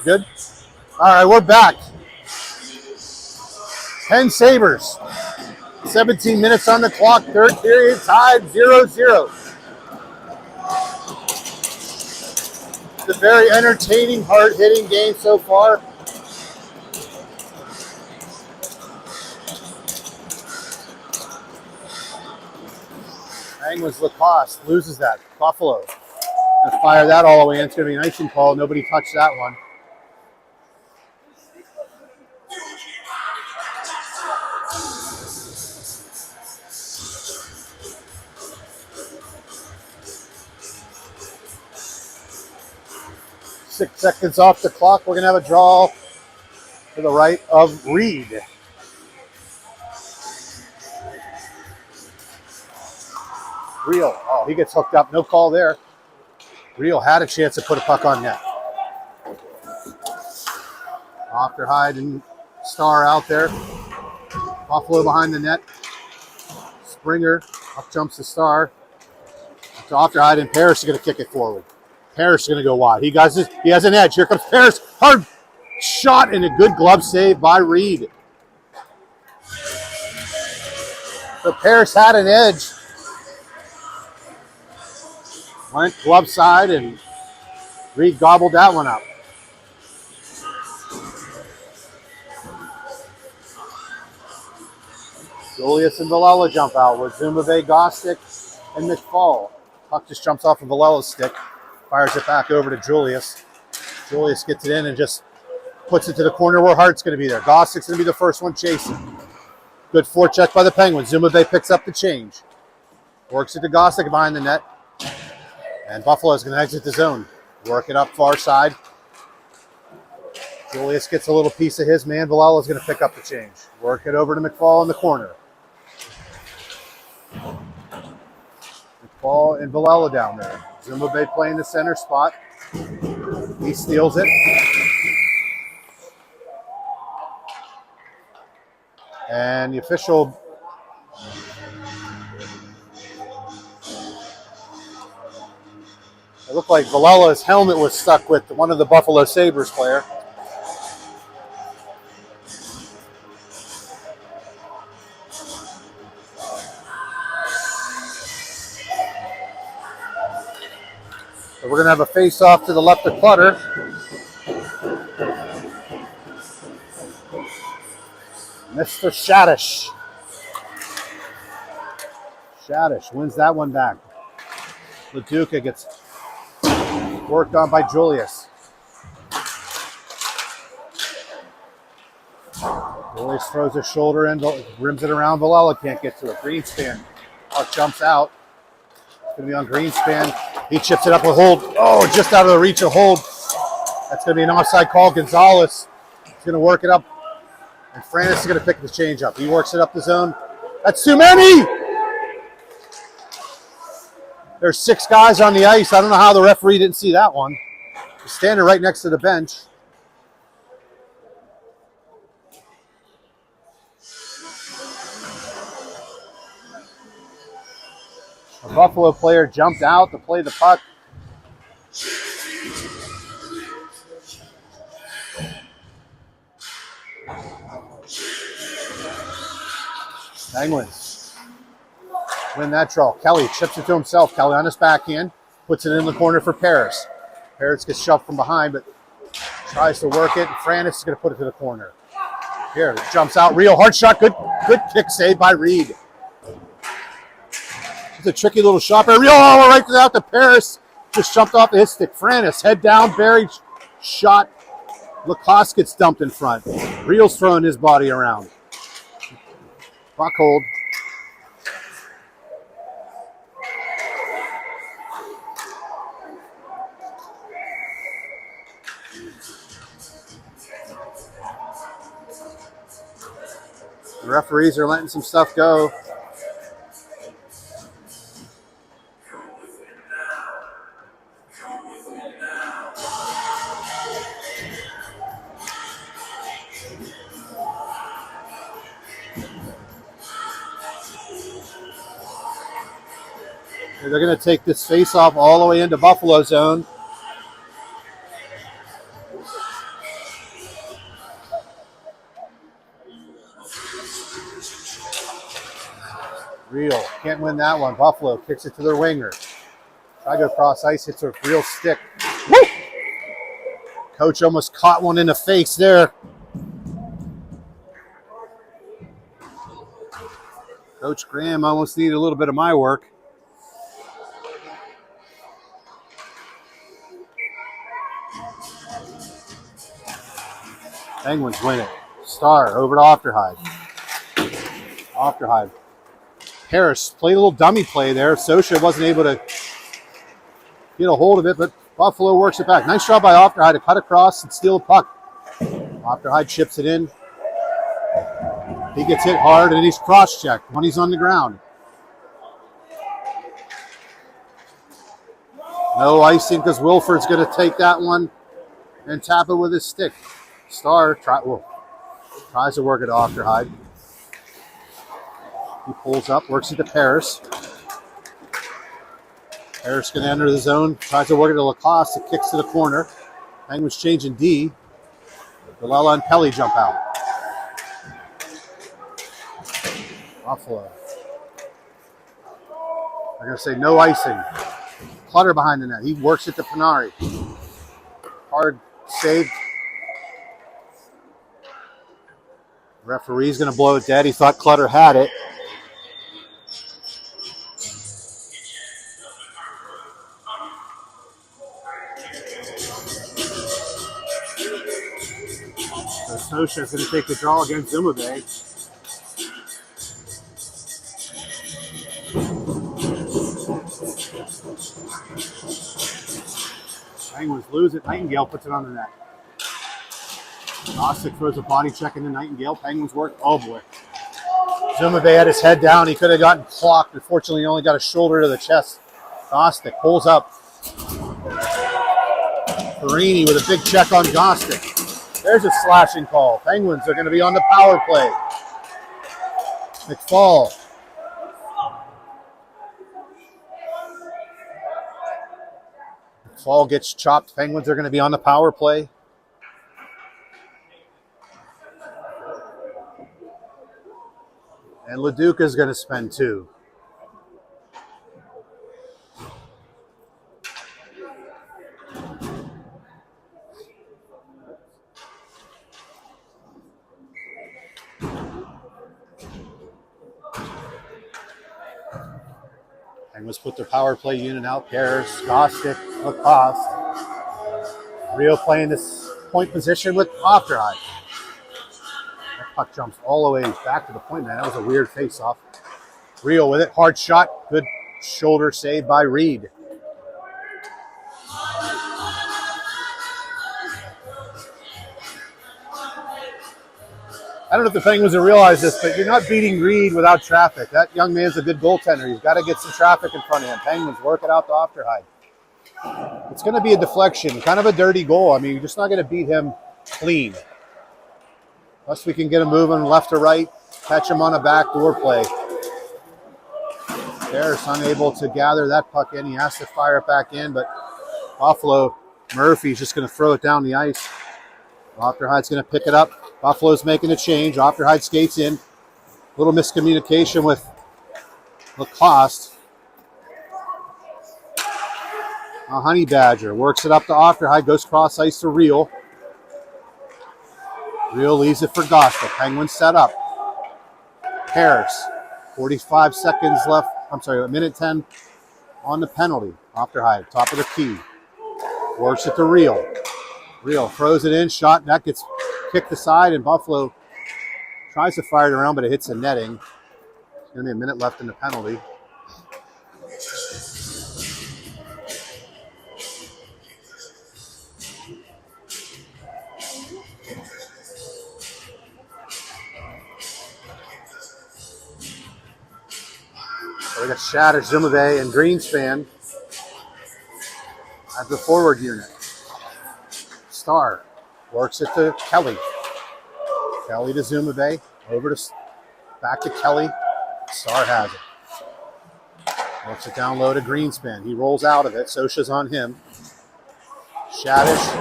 Good? All right, we're back. 10 Sabres. 17 minutes on the clock. Third period, tied 0-0. It's a very entertaining, hard-hitting game so far. Penguins Lacoste loses that. Buffalo. Gonna fire that all the way in. It's going to be an icing call. Nobody touched that one. Six seconds off the clock. We're going to have a draw to the right of Reed. Real. Oh, he gets hooked up. No call there. Real had a chance to put a puck on net. After Hyde and Star out there. Buffalo behind the net. Springer. Up jumps the Star. To Afterhide, and Parrish is going to kick it forward. Parrish is going to go wide. He has an edge. Here comes Parrish. Hard shot and a good glove save by Reed. So Parrish had an edge. Went glove side, and Reed gobbled that one up. Julius and Villela jump out with Zumave, Gostick, and McFall. Puck just jumps off of Villela's stick, fires it back over to Julius. Julius gets it in and just puts it to the corner where Hart's going to be there. Gostick's going to be the first one chasing. Good forecheck by the Penguins. Zumave picks up the change. Works it to Gostick behind the net. And Buffalo is going to exit the zone. Work it up far side. Julius gets a little piece of his man. Villela is going to pick up the change. Work it over to McFall in the corner. McFall and Villela down there. Zumave playing the center spot. He steals it. And the official... It looked like Villela's helmet was stuck with one of the Buffalo Sabres player. So we're going to have a face-off to the left of Clutter. Mr. Shadish. Shadish wins that one back. LaDuca gets worked on by Julius. Julius throws his shoulder in, rims it around. Villela can't get to it. Greenspan jumps out. It's going to be on Greenspan. He chips it up with Hold. Oh, just out of the reach of Hold. That's going to be an offside call. Gonzalez is going to work it up. And Francis is going to pick the change up. He works it up the zone. That's too many! There's 6 guys on the ice. I don't know how the referee didn't see that one. He's standing right next to the bench. A Buffalo player jumped out to play the puck. Penguins win that draw. Kelly chips it to himself. Kelly on his backhand. Puts it in the corner for Paris. Paris gets shoved from behind, but tries to work it. Francis is going to put it to the corner. Here, jumps out. Real hard shot. Good kick save by Reed. It's a tricky little shot. Real right out to Paris. Just jumped off the hit stick. Francis, head down, buried shot. Lacoste gets dumped in front. Real's throwing his body around. Puck hold. The referees are letting some stuff go. They're going to take this face-off all the way into Buffalo zone. Real. Can't win that one. Buffalo kicks it to their winger. Try to go cross ice. Hits a real stick. Woo! Coach almost caught one in the face there. Coach Graham almost needed a little bit of my work. Penguins win it. Star over to Ofterhide. Ofterhide. Harris played a little dummy play there. Sosha wasn't able to get a hold of it, but Buffalo works it back. Nice job by Ofterhide to cut across and steal the puck. Ofterhide chips it in. He gets hit hard and he's cross-checked when he's on the ground. No icing because Wilford's going to take that one and tap it with his stick. Star tries to work it off Ofterhide. He pulls up, works it to Paris. Paris going to enter the zone, tries to work it to Lacoste. It kicks to the corner. Penguins changing D. Galella and Pelly jump out. Buffalo. They're going to say no icing. Clutter behind the net. He works it to Panari. Hard saved. Referee's going to blow it dead. He thought Clutter had it. So Sosha's going to take the draw against Zumabay. Penguins lose it. Nightingale puts it on the net. Gostick throws a body check into Nightingale. Penguins work. Oh boy. Zumabay had his head down. He could have gotten clocked. Unfortunately, he only got a shoulder to the chest. Gostick pulls up. Perini with a big check on Gostick. There's a slashing call. Penguins are going to be on the power play. McFall. McFall gets chopped. Penguins are going to be on the power play. And LaDuca is going to spend 2. Penguins put their power play unit out. Paris, Gostick, Lacoste. Rio playing this point position with Ofterhide. That puck jumps all the way back to the point, man. That was a weird face-off. Rio with it. Hard shot. Good shoulder save by Reed. I don't know if the Penguins will realize this, but you're not beating Reed without traffic. That young man's a good goaltender. He's got to get some traffic in front of him. Penguins work it out to Ofterhide. It's going to be a deflection, kind of a dirty goal. I mean, you're just not going to beat him clean. Unless we can get him moving left to right, catch him on a backdoor play. Harris unable to gather that puck in. He has to fire it back in, but Buffalo, Murphy's just going to throw it down the ice. Ofterhide's going to pick it up. Buffalo's making a change. Ofterhide skates in. Little miscommunication with Lacoste. A Honey Badger works it up to Ofterhide. Goes cross ice to Real. Real leaves it for Gostick. Penguins set up. Harris. 45 seconds left. I'm sorry, a minute 10 on the penalty. Ofterhide, top of the key. Works it to Real. Real throws it in. Shot. That gets kicked aside, and Buffalo tries to fire it around, but it hits the netting. There's going to be a minute left in the penalty. So we got Shatter, Zumabay, and Greenspan at the forward unit. Star works it to Kelly. Kelly to Zumabay. Back to Kelly. Star has it. Works it down low to Greenspan. He rolls out of it. Sosha's on him. Shadish.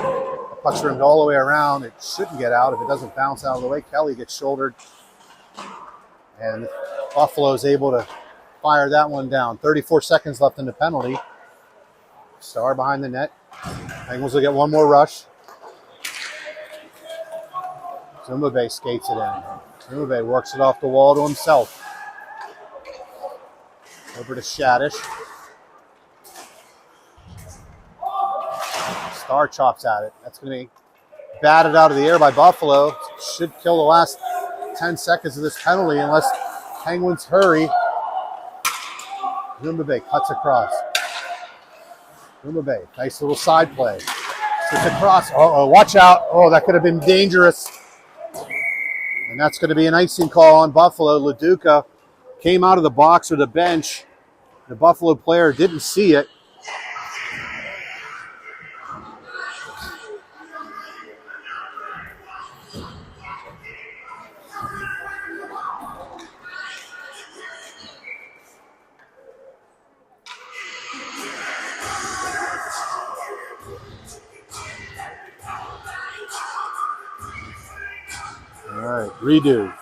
The puck's rimmed all the way around. It shouldn't get out if it doesn't bounce out of the way. Kelly gets shouldered. And Buffalo's able to fire that one down. 34 seconds left in the penalty. Star behind the net. Penguins will get one more rush. Zumabay skates it in. Zumabay works it off the wall to himself. Over to Shadish. Star chops at it. That's going to be batted out of the air by Buffalo. Should kill the last 10 seconds of this penalty unless Penguins hurry. Zumabay cuts across. Zumabay, nice little side play. It's across. Uh-oh, watch out. Oh, that could have been dangerous. And that's going to be an icing call on Buffalo. LaDuca came out of the box or the bench. The Buffalo player didn't see it. All right, redo.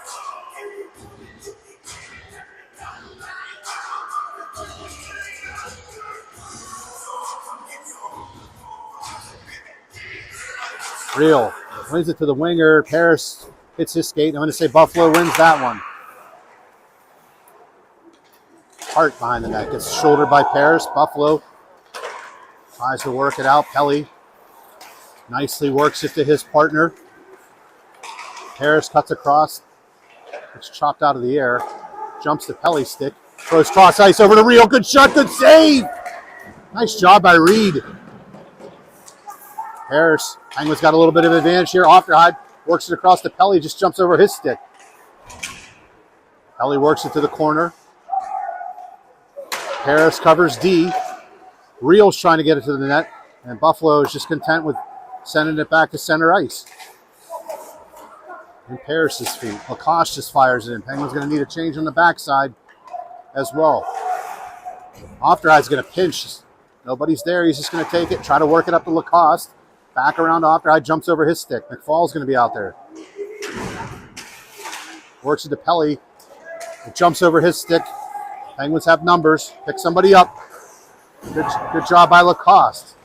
Real wins it to the winger. Paris hits his skate. I'm going to say Buffalo wins that one. Hart behind the net gets shouldered by Paris. Buffalo tries to work it out. Pelly nicely works it to his partner. Paris cuts across. It's chopped out of the air. Jumps to Pelly's stick. Throws cross ice over to Real. Good shot. Good save. Nice job by Reed. Harris, Penguins got a little bit of advantage here. Ofterheide works it across to Pelly, just jumps over his stick. Pelly works it to the corner. Harris covers D. Real's trying to get it to the net, and Buffalo is just content with sending it back to center ice. In Paris's feet. Lacoste just fires it in. Penguins going to need a change on the backside as well. Ofterheide's going to pinch. Nobody's there. He's just going to take it, try to work it up to Lacoste. Back around to Ofterheide, jumps over his stick. McFall's going to be out there. Works it to Pelly. It jumps over his stick. Penguins have numbers. Pick somebody up. Good job by Lacoste.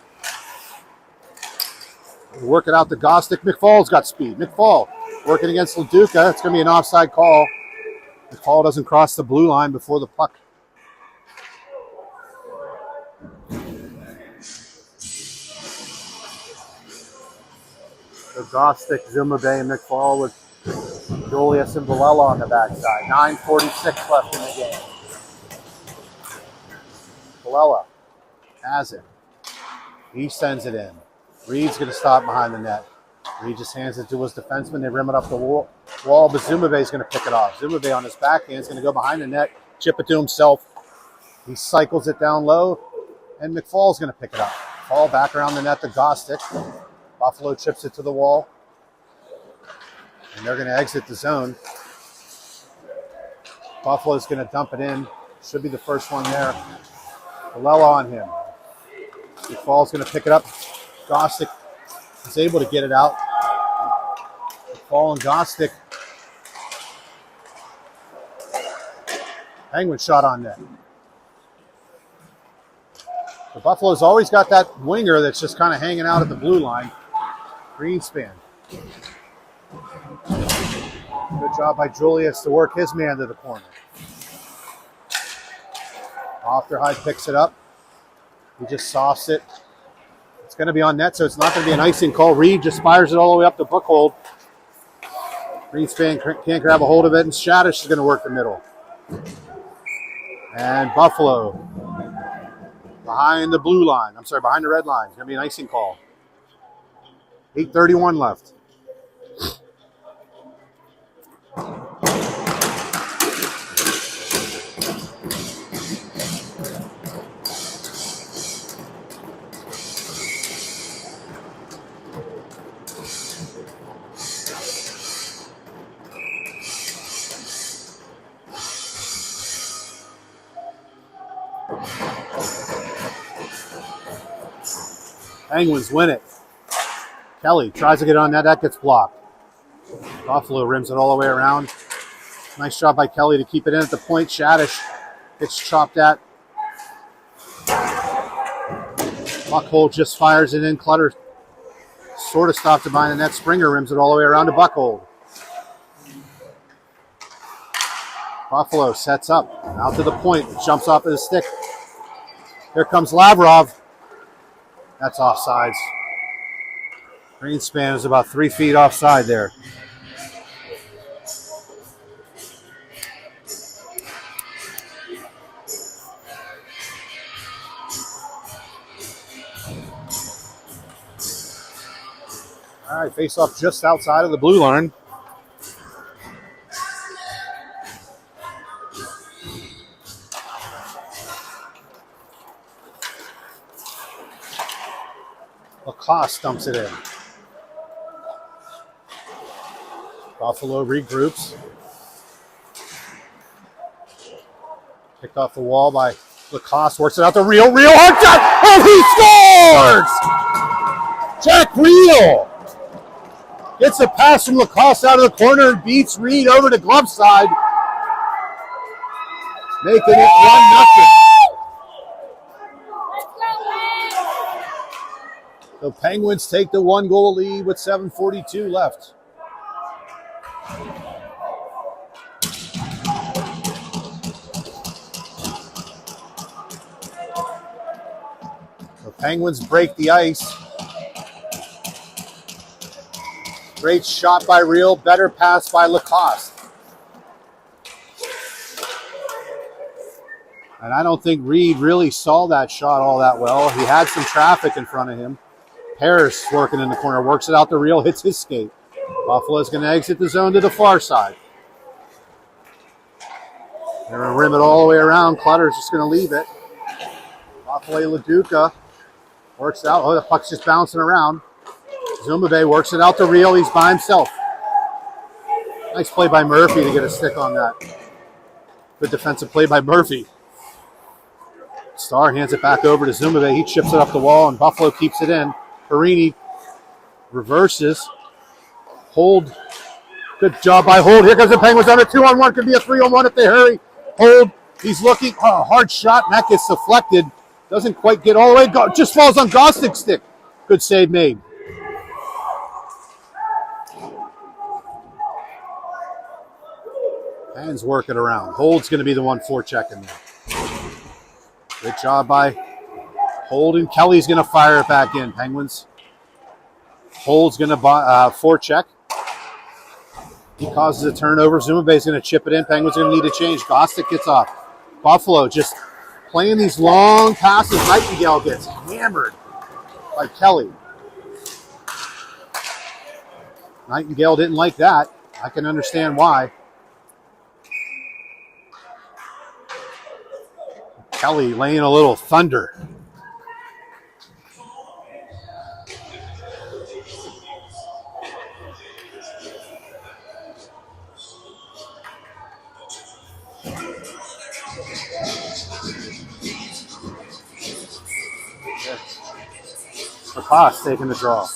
Work it out to Gostick. McFall's got speed. McFall working against LaDuca. It's going to be an offside call. McFall doesn't cross the blue line before the puck. So Gostick, Zumabay, and McFall with Julius and Villela on the backside. 9:46 left in the game. Villela has it. He sends it in. Reed's going to stop behind the net. Reed just hands it to his defenseman. They rim it up the wall, but Zumabay's going to pick it off. Zumabay on his backhand is going to go behind the net, chip it to himself. He cycles it down low, and McFall's going to pick it up. Fall back around the net to Gostick. Buffalo chips it to the wall, and they're going to exit the zone. Buffalo's going to dump it in. Should be the first one there. Villela on him. McFall's going to pick it up. Gostick is able to get it out. McFall and Gostick. Penguin shot on net. The Buffalo's always got that winger that's just kind of hanging out at the blue line. Greenspan. Good job by Julius to work his man to the corner. Ofterheide picks it up. He just softs it. It's going to be on net, so it's not going to be an icing call. Reed just fires it all the way up the Buckhold. Greenspan can't grab a hold of it, and Shadish is going to work the middle. And Buffalo behind the blue line. I'm sorry, behind the red line. It's going to be an icing call. 8:31 left. Penguins win it. Kelly tries to get on that. That gets blocked. Buffalo rims it all the way around. Nice job by Kelly to keep it in at the point. Shadish It's chopped at. Buckhold just fires it in. Clutter sort of stopped it behind the net. Springer rims it all the way around to Buckhold. Buffalo sets up. Out to the point. Jumps off of the stick. Here comes Lavrov. That's offsides. Greenspan is about 3 feet offside there. All right, face off just outside of the blue line. Lacoste dumps it in. Buffalo regroups. Picked off the wall by Lacoste. Works it out to Real. Real hard shot. And he scores! Jack Real gets a pass from Lacoste out of the corner and beats Reed over to glove side. Making it 1-0. The Penguins take the 1-goal lead with 7:42 left. The Penguins break the ice. Great shot by Real, better pass by Lacoste. And I don't think Reed really saw that shot all that well. He had some traffic in front of him. Harris working in the corner, works it out to Real, hits his skate. Buffalo's going to exit the zone to the far side. They're going to rim it all the way around. Clutter's just going to leave it. Buffalo LaDuca works out. Oh, the puck's just bouncing around. Zumabay works it out to Real. He's by himself. Nice play by Murphy to get a stick on that. Good defensive play by Murphy. Starr hands it back over to Zumabay. He chips it up the wall, and Buffalo keeps it in. Perini reverses. Hold. Good job by Hold. Here comes the Penguins on a 2-on-1. Could be a 3-on-1 if they hurry. Hold. He's looking. Oh, hard shot, and that gets deflected. Doesn't quite get all the way. Just falls on Gostick's stick. Good save made. Hands working around. Hold's going to be the one forechecking there. Good job by Hold, and Kelly's going to fire it back in. Penguins. Hold's going to forecheck. He causes a turnover. Zumabay's going to chip it in. Penguins are going to need a change. Gostick gets off. Buffalo just playing these long passes. Nightingale gets hammered by Kelly. Nightingale didn't like that. I can understand why. Kelly laying a little thunder. Lacoste taking the draw.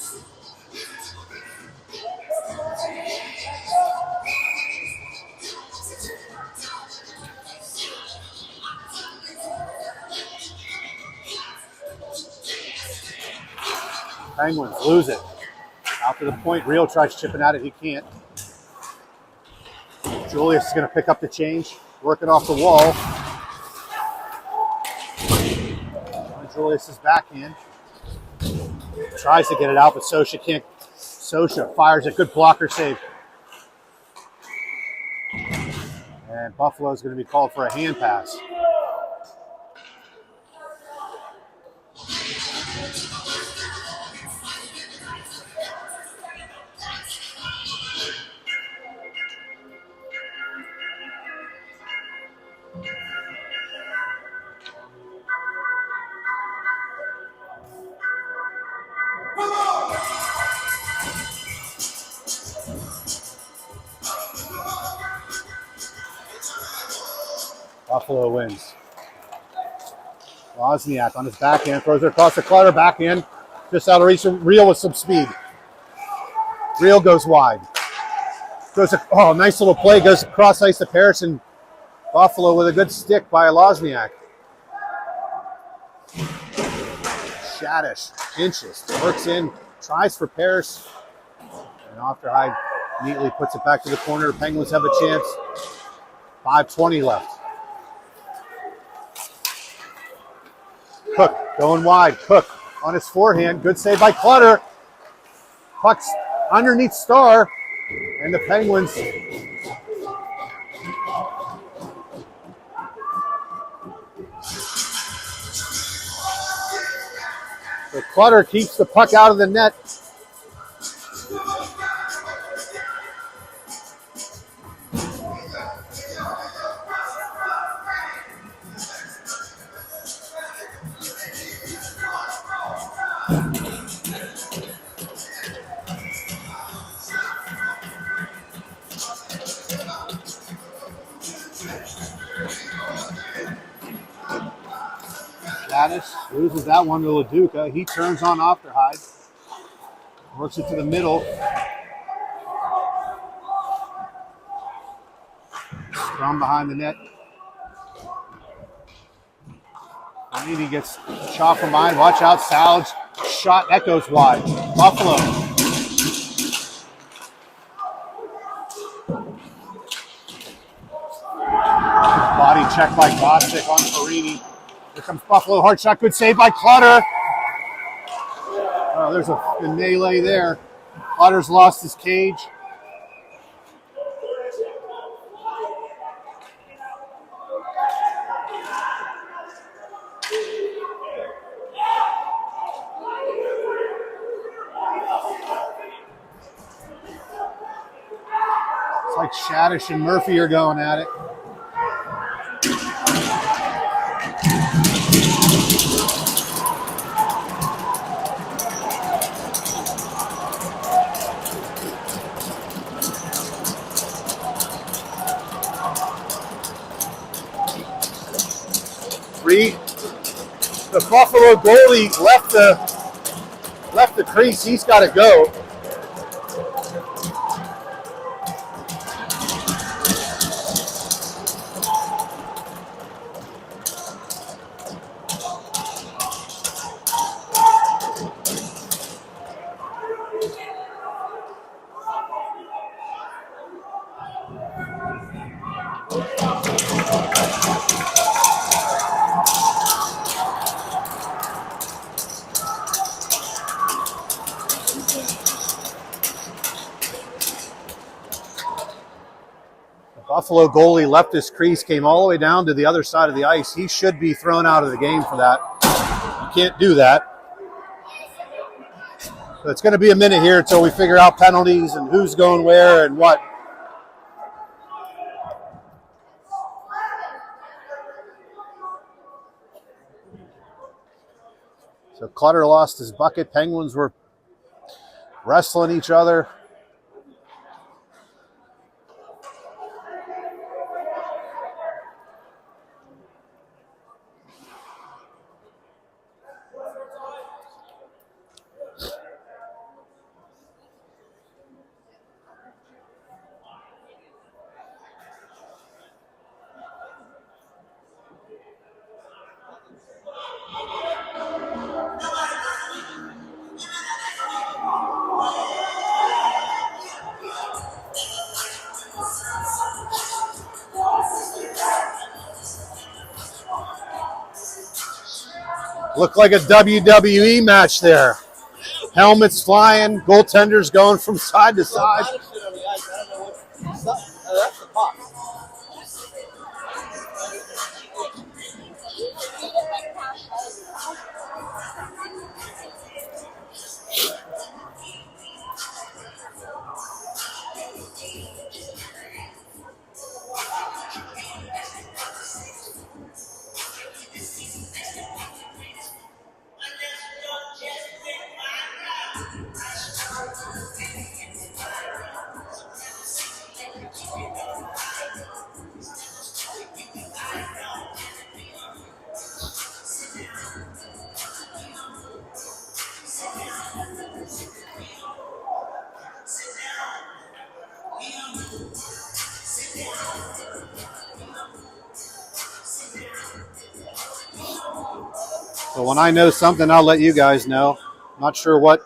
Penguins lose it. Out to the point. Real tries chipping at it. He can't. Julius is going to pick up the change. Work it off the wall. Julius is backhand. Tries to get it out, but Sosha can't. Sosha fires a good blocker save. And Buffalo is going to be called for a hand pass. Buffalo wins. Wozniak on his backhand, throws it across the Clutter, backhand, just out of reach. Real with some speed. Real goes wide. Nice little play, goes across ice to Paris, and Buffalo with a good stick by Lozniak. Shadish, inches, works in, tries for Paris. And Ofterhide neatly puts it back to the corner. Penguins have a chance. 5:20 left. Cook going wide. Cook on his forehand. Good save by Clutter. Puck's underneath Star. And the Penguins the Clutter keeps the puck out of the net. Gaddis loses that one to LaDuca. He turns on Ofterhide. Works it to the middle. From behind the net. He gets shot from behind. Watch out, Sal's shot. That goes wide. Buffalo. Body check by Bostic on Perini. Here comes Buffalo. Hard shot. Good save by Clutter. Oh, there's a melee there. Clutter's lost his cage. It's like Shadish and Murphy are going at it. The Buffalo goalie left the crease. He's got to go. Buffalo goalie left his crease, came all the way down to the other side of the ice. He should be thrown out of the game for that. You can't do that. So it's going to be a minute here until we figure out penalties and who's going where and what. So Clutter lost his bucket. Penguins were wrestling each other. Looked like a WWE match there. Helmets flying, goaltenders going from side to side. That's the puck. So when I know something, I'll let you guys know. Not sure what.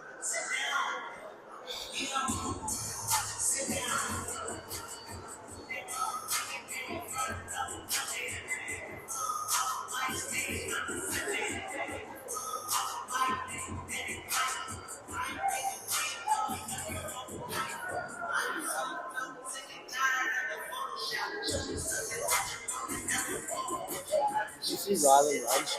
Did you see Riley Rice?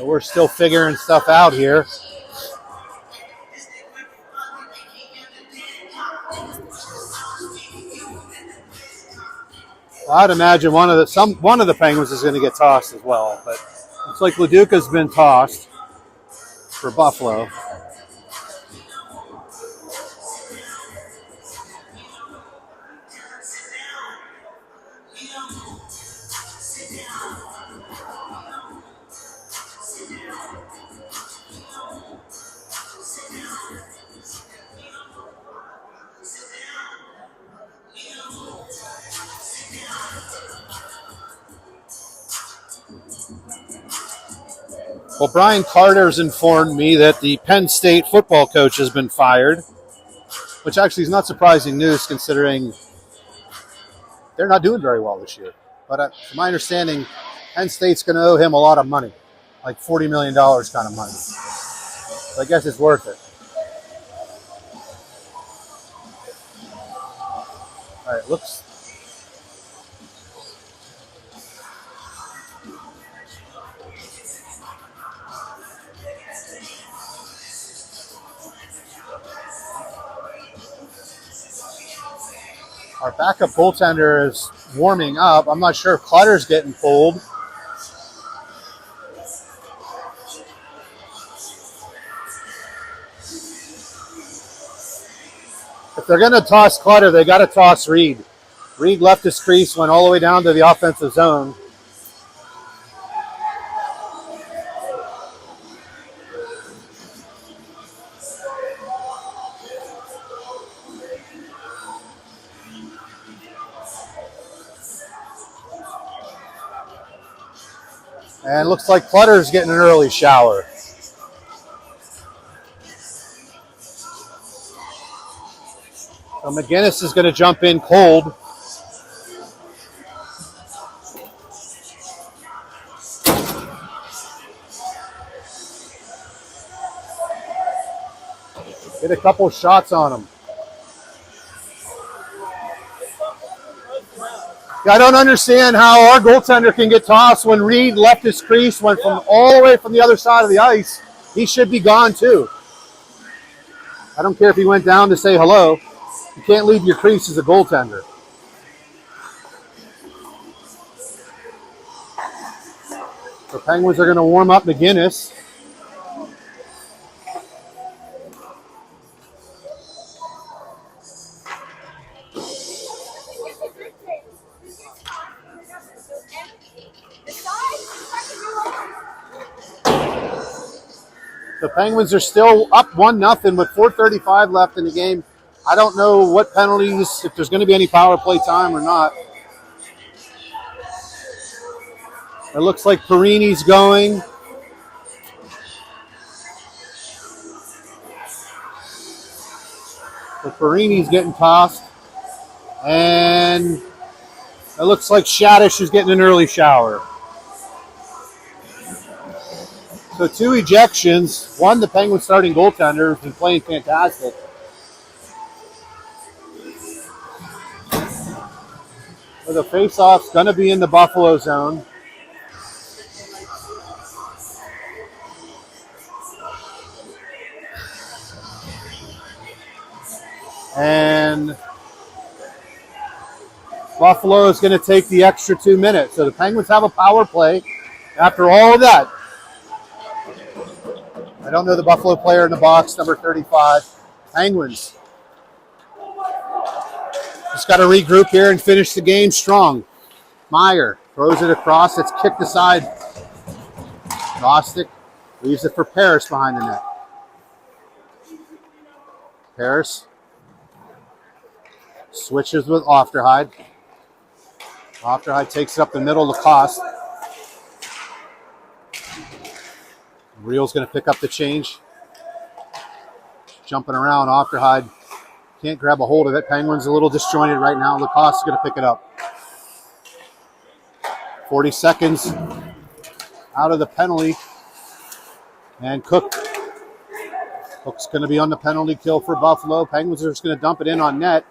We're still figuring stuff out here. I'd imagine one of the Penguins is going to get tossed as well, but looks like LaDuca's been tossed for Buffalo. Well, Brian Carter's informed me that the Penn State football coach has been fired, which actually is not surprising news considering they're not doing very well this year. But from my understanding, Penn State's going to owe him a lot of money, like $40 million kind of money. So I guess it's worth it. All right, looks. Our backup goaltender is warming up. I'm not sure if Clutter's getting pulled. If they're going to toss Clutter, they got to toss Reed. Reed left his crease, went all the way down to the offensive zone. And it looks like Clutter's getting an early shower. So McGinnis is going to jump in cold. Get a couple shots on him. I don't understand how our goaltender can get tossed when Reed left his crease, went from all the way from the other side of the ice. He should be gone too. I don't care if he went down to say hello. You can't leave your crease as a goaltender. The Penguins are going to warm up McGinnis. The Penguins are still up 1-0 with 4:35 left in the game. I don't know what penalties, if there's going to be any power play time or not. It looks like Perini's going. So Perini's getting tossed. And it looks like Shadish is getting an early shower. So 2 ejections. One, the Penguins starting goaltender, has been playing fantastic. So the face-off's going to be in the Buffalo zone. And Buffalo is going to take the extra 2 minutes. So the Penguins have a power play after all of that. I don't know the Buffalo player in the box, number 35. Penguins. Just got to regroup here and finish the game strong. Meyer throws it across. It's kicked aside. Bostic Leaves it for Paris behind the net. Paris switches with Ofterhide. Ofterhide takes it up the middle. Lacoste. Real's going to pick up the change. Jumping around. Ofterhide can't grab a hold of it. Penguins a little disjointed right now. Lacoste is going to pick it up. 40 seconds out of the penalty. And Cook's going to be on the penalty kill for Buffalo. Penguins are just going to dump it in on net.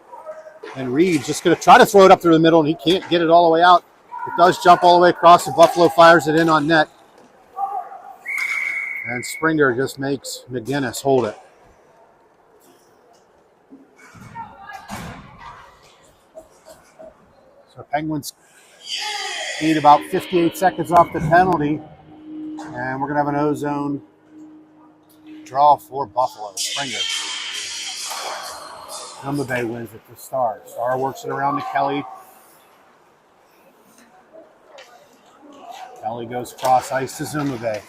And Reed's just going to try to throw it up through the middle, and he can't get it all the way out. It does jump all the way across, and Buffalo fires it in on net. And Springer just makes McGinnis hold it. So Penguins need about 58 seconds off the penalty. And we're going to have an O-zone draw for Buffalo. Springer. Zuma Bay wins it to Star. Star works it around to Kelly. Kelly goes cross ice to Zuma Bay.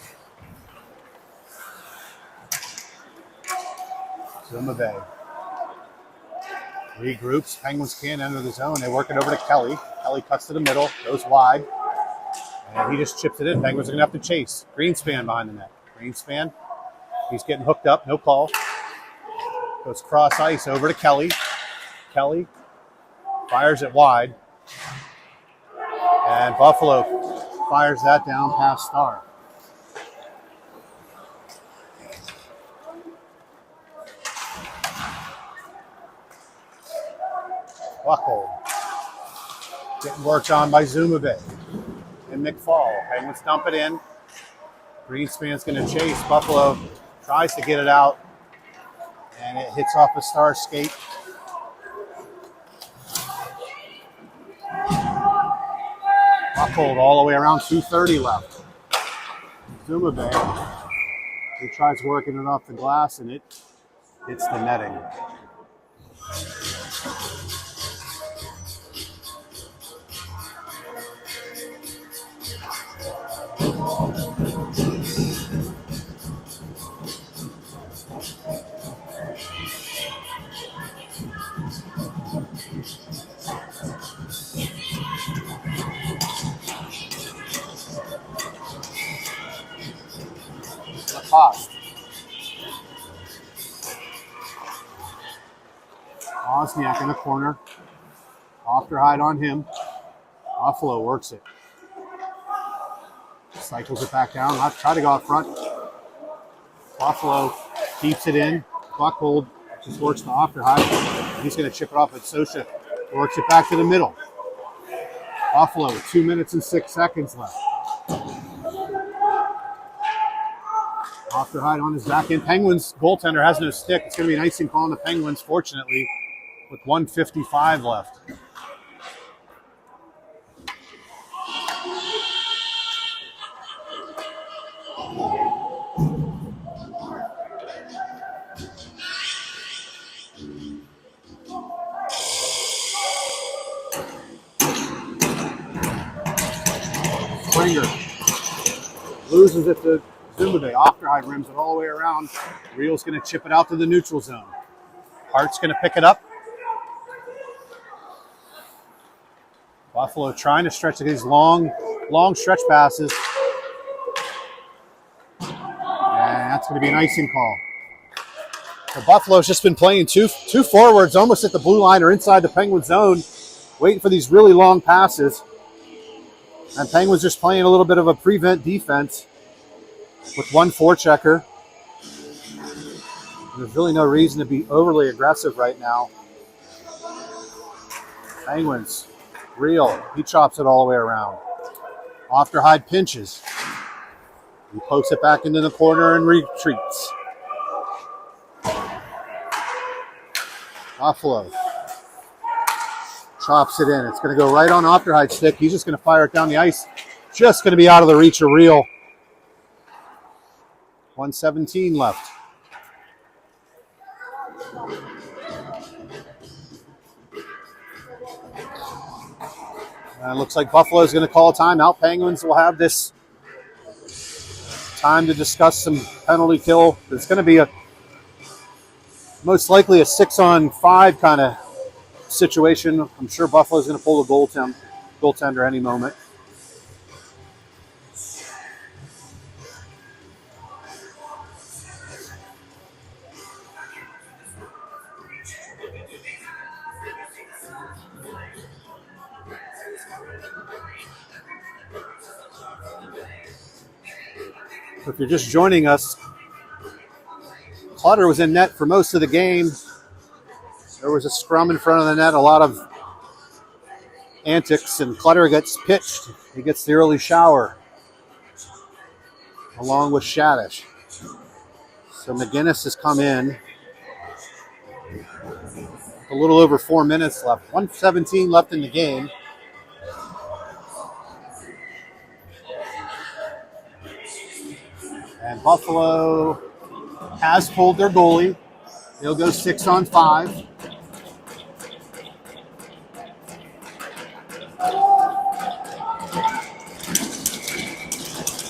Zuma Bay regroups. Penguins can't enter the zone. They work it over to Kelly. Kelly cuts to the middle, goes wide, and he just chips it in. Penguins are going to have to chase. Greenspan behind the net. Greenspan, he's getting hooked up, no call. Goes cross ice over to Kelly. Kelly fires it wide, and Buffalo fires that down past Star. Buckle getting worked on by Zuma Bay and McFall. Penguins dump it in. Greenspan's going to chase. Buffalo tries to get it out, and it hits off a Star skate. Buckled all the way around 2:30 left. Zuma Bay, he tries working it off the glass, and it hits the netting. Lacoste. Wozniak in the corner. Ofterhide on him. Buffalo works it. Cycles it back down. Not try to go out front. Buffalo keeps it in. Buckhold just works to Ofterhide. He's going to chip it off, but Sosha works it back to the middle. Buffalo with 2 minutes and 6 seconds left. Ofterhide on his back end. Penguins goaltender has no stick. It's going to be an icing call on the Penguins, fortunately, with 1:55 left. Springer loses it to Zuma Bay. Ofterhide rims it all the way around. Real's going to chip it out to the neutral zone. Hart's going to pick it up. Buffalo trying to stretch these long stretch passes. And that's going to be an icing call. So Buffalo's just been playing two forwards almost at the blue line or inside the Penguin zone, waiting for these really long passes. And Penguins just playing a little bit of a prevent defense with one forechecker. There's really no reason to be overly aggressive right now. Penguins, Real, he chops it all the way around. Ofterhide pinches. He pokes it back into the corner and retreats. Buffalo chops it in. It's going to go right on Ofterhide's stick. He's just going to fire it down the ice. Just going to be out of the reach of Real. 1:17 left. It looks like Buffalo is going to call a timeout. Penguins will have this Time to discuss some penalty kill. It's going to be most likely a 6-on-5 kind of situation. I'm sure Buffalo's going to pull the goaltender any moment. If you're just joining us, Clutter was in net for most of the game. There was a scrum in front of the net, a lot of antics, and Clutter gets pitched. He gets the early shower, along with Shadish. So McGinnis has come in. A little over 4 minutes left. 1:17 left in the game. And Buffalo has pulled their goalie. They'll go 6-on-5.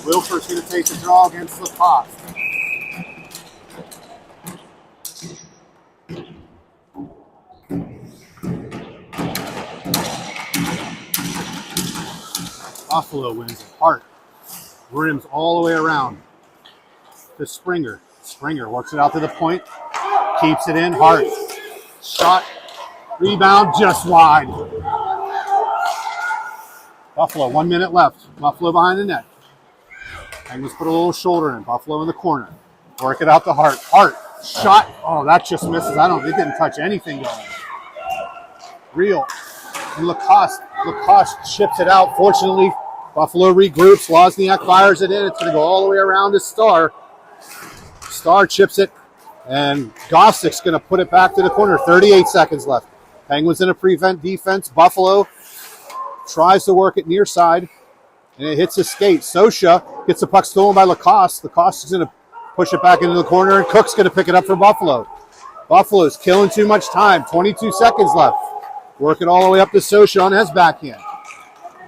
Wilfer's going to take the draw against Lacoste. Buffalo wins it. Hart rims all the way around to Springer. Springer works it out to the point. Keeps it in. Hart. Shot. Rebound just wide. Buffalo, 1 minute left. Buffalo behind the net. Penguins put a little shoulder in. Buffalo in the corner. Work it out to Hart. Hart. Shot. Oh, that just misses. It didn't touch anything going. Real. And Lacoste chips it out. Fortunately, Buffalo regroups. Wozniak fires it in. It's going to go all the way around to Starr. Starr chips it. And Gossick's going to put it back to the corner. 38 seconds left. Penguins in a prevent defense. Buffalo tries to work it near side. And it hits his skate. Sosha gets the puck stolen by Lacoste. Lacoste is going to push it back into the corner. And Cook's going to pick it up for Buffalo. Buffalo's killing too much time. 22 seconds left. Work it all the way up to Sosha on his backhand.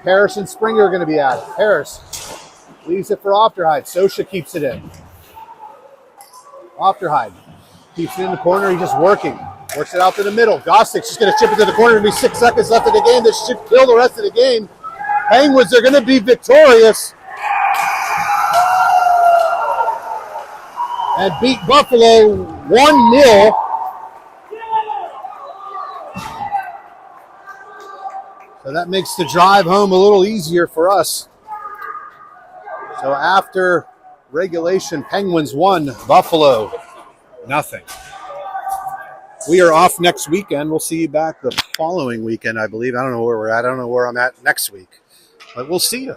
Harris and Springer are going to be at it. Harris leaves it for Ofterhide. Sosha keeps it in. Ofterhide keeps it in the corner. He's just working. Works it out to the middle. Gossick's just going to chip it to the corner. It'll be 6 seconds left in the game. This should kill the rest of the game. Penguins are going to be victorious and beat Buffalo 1-0. So that makes the drive home a little easier for us. So after regulation, Penguins 1, Buffalo nothing. We are off next weekend. We'll see you back the following weekend, I believe. I don't know where we're at. I don't know where I'm at next week. But we'll see you.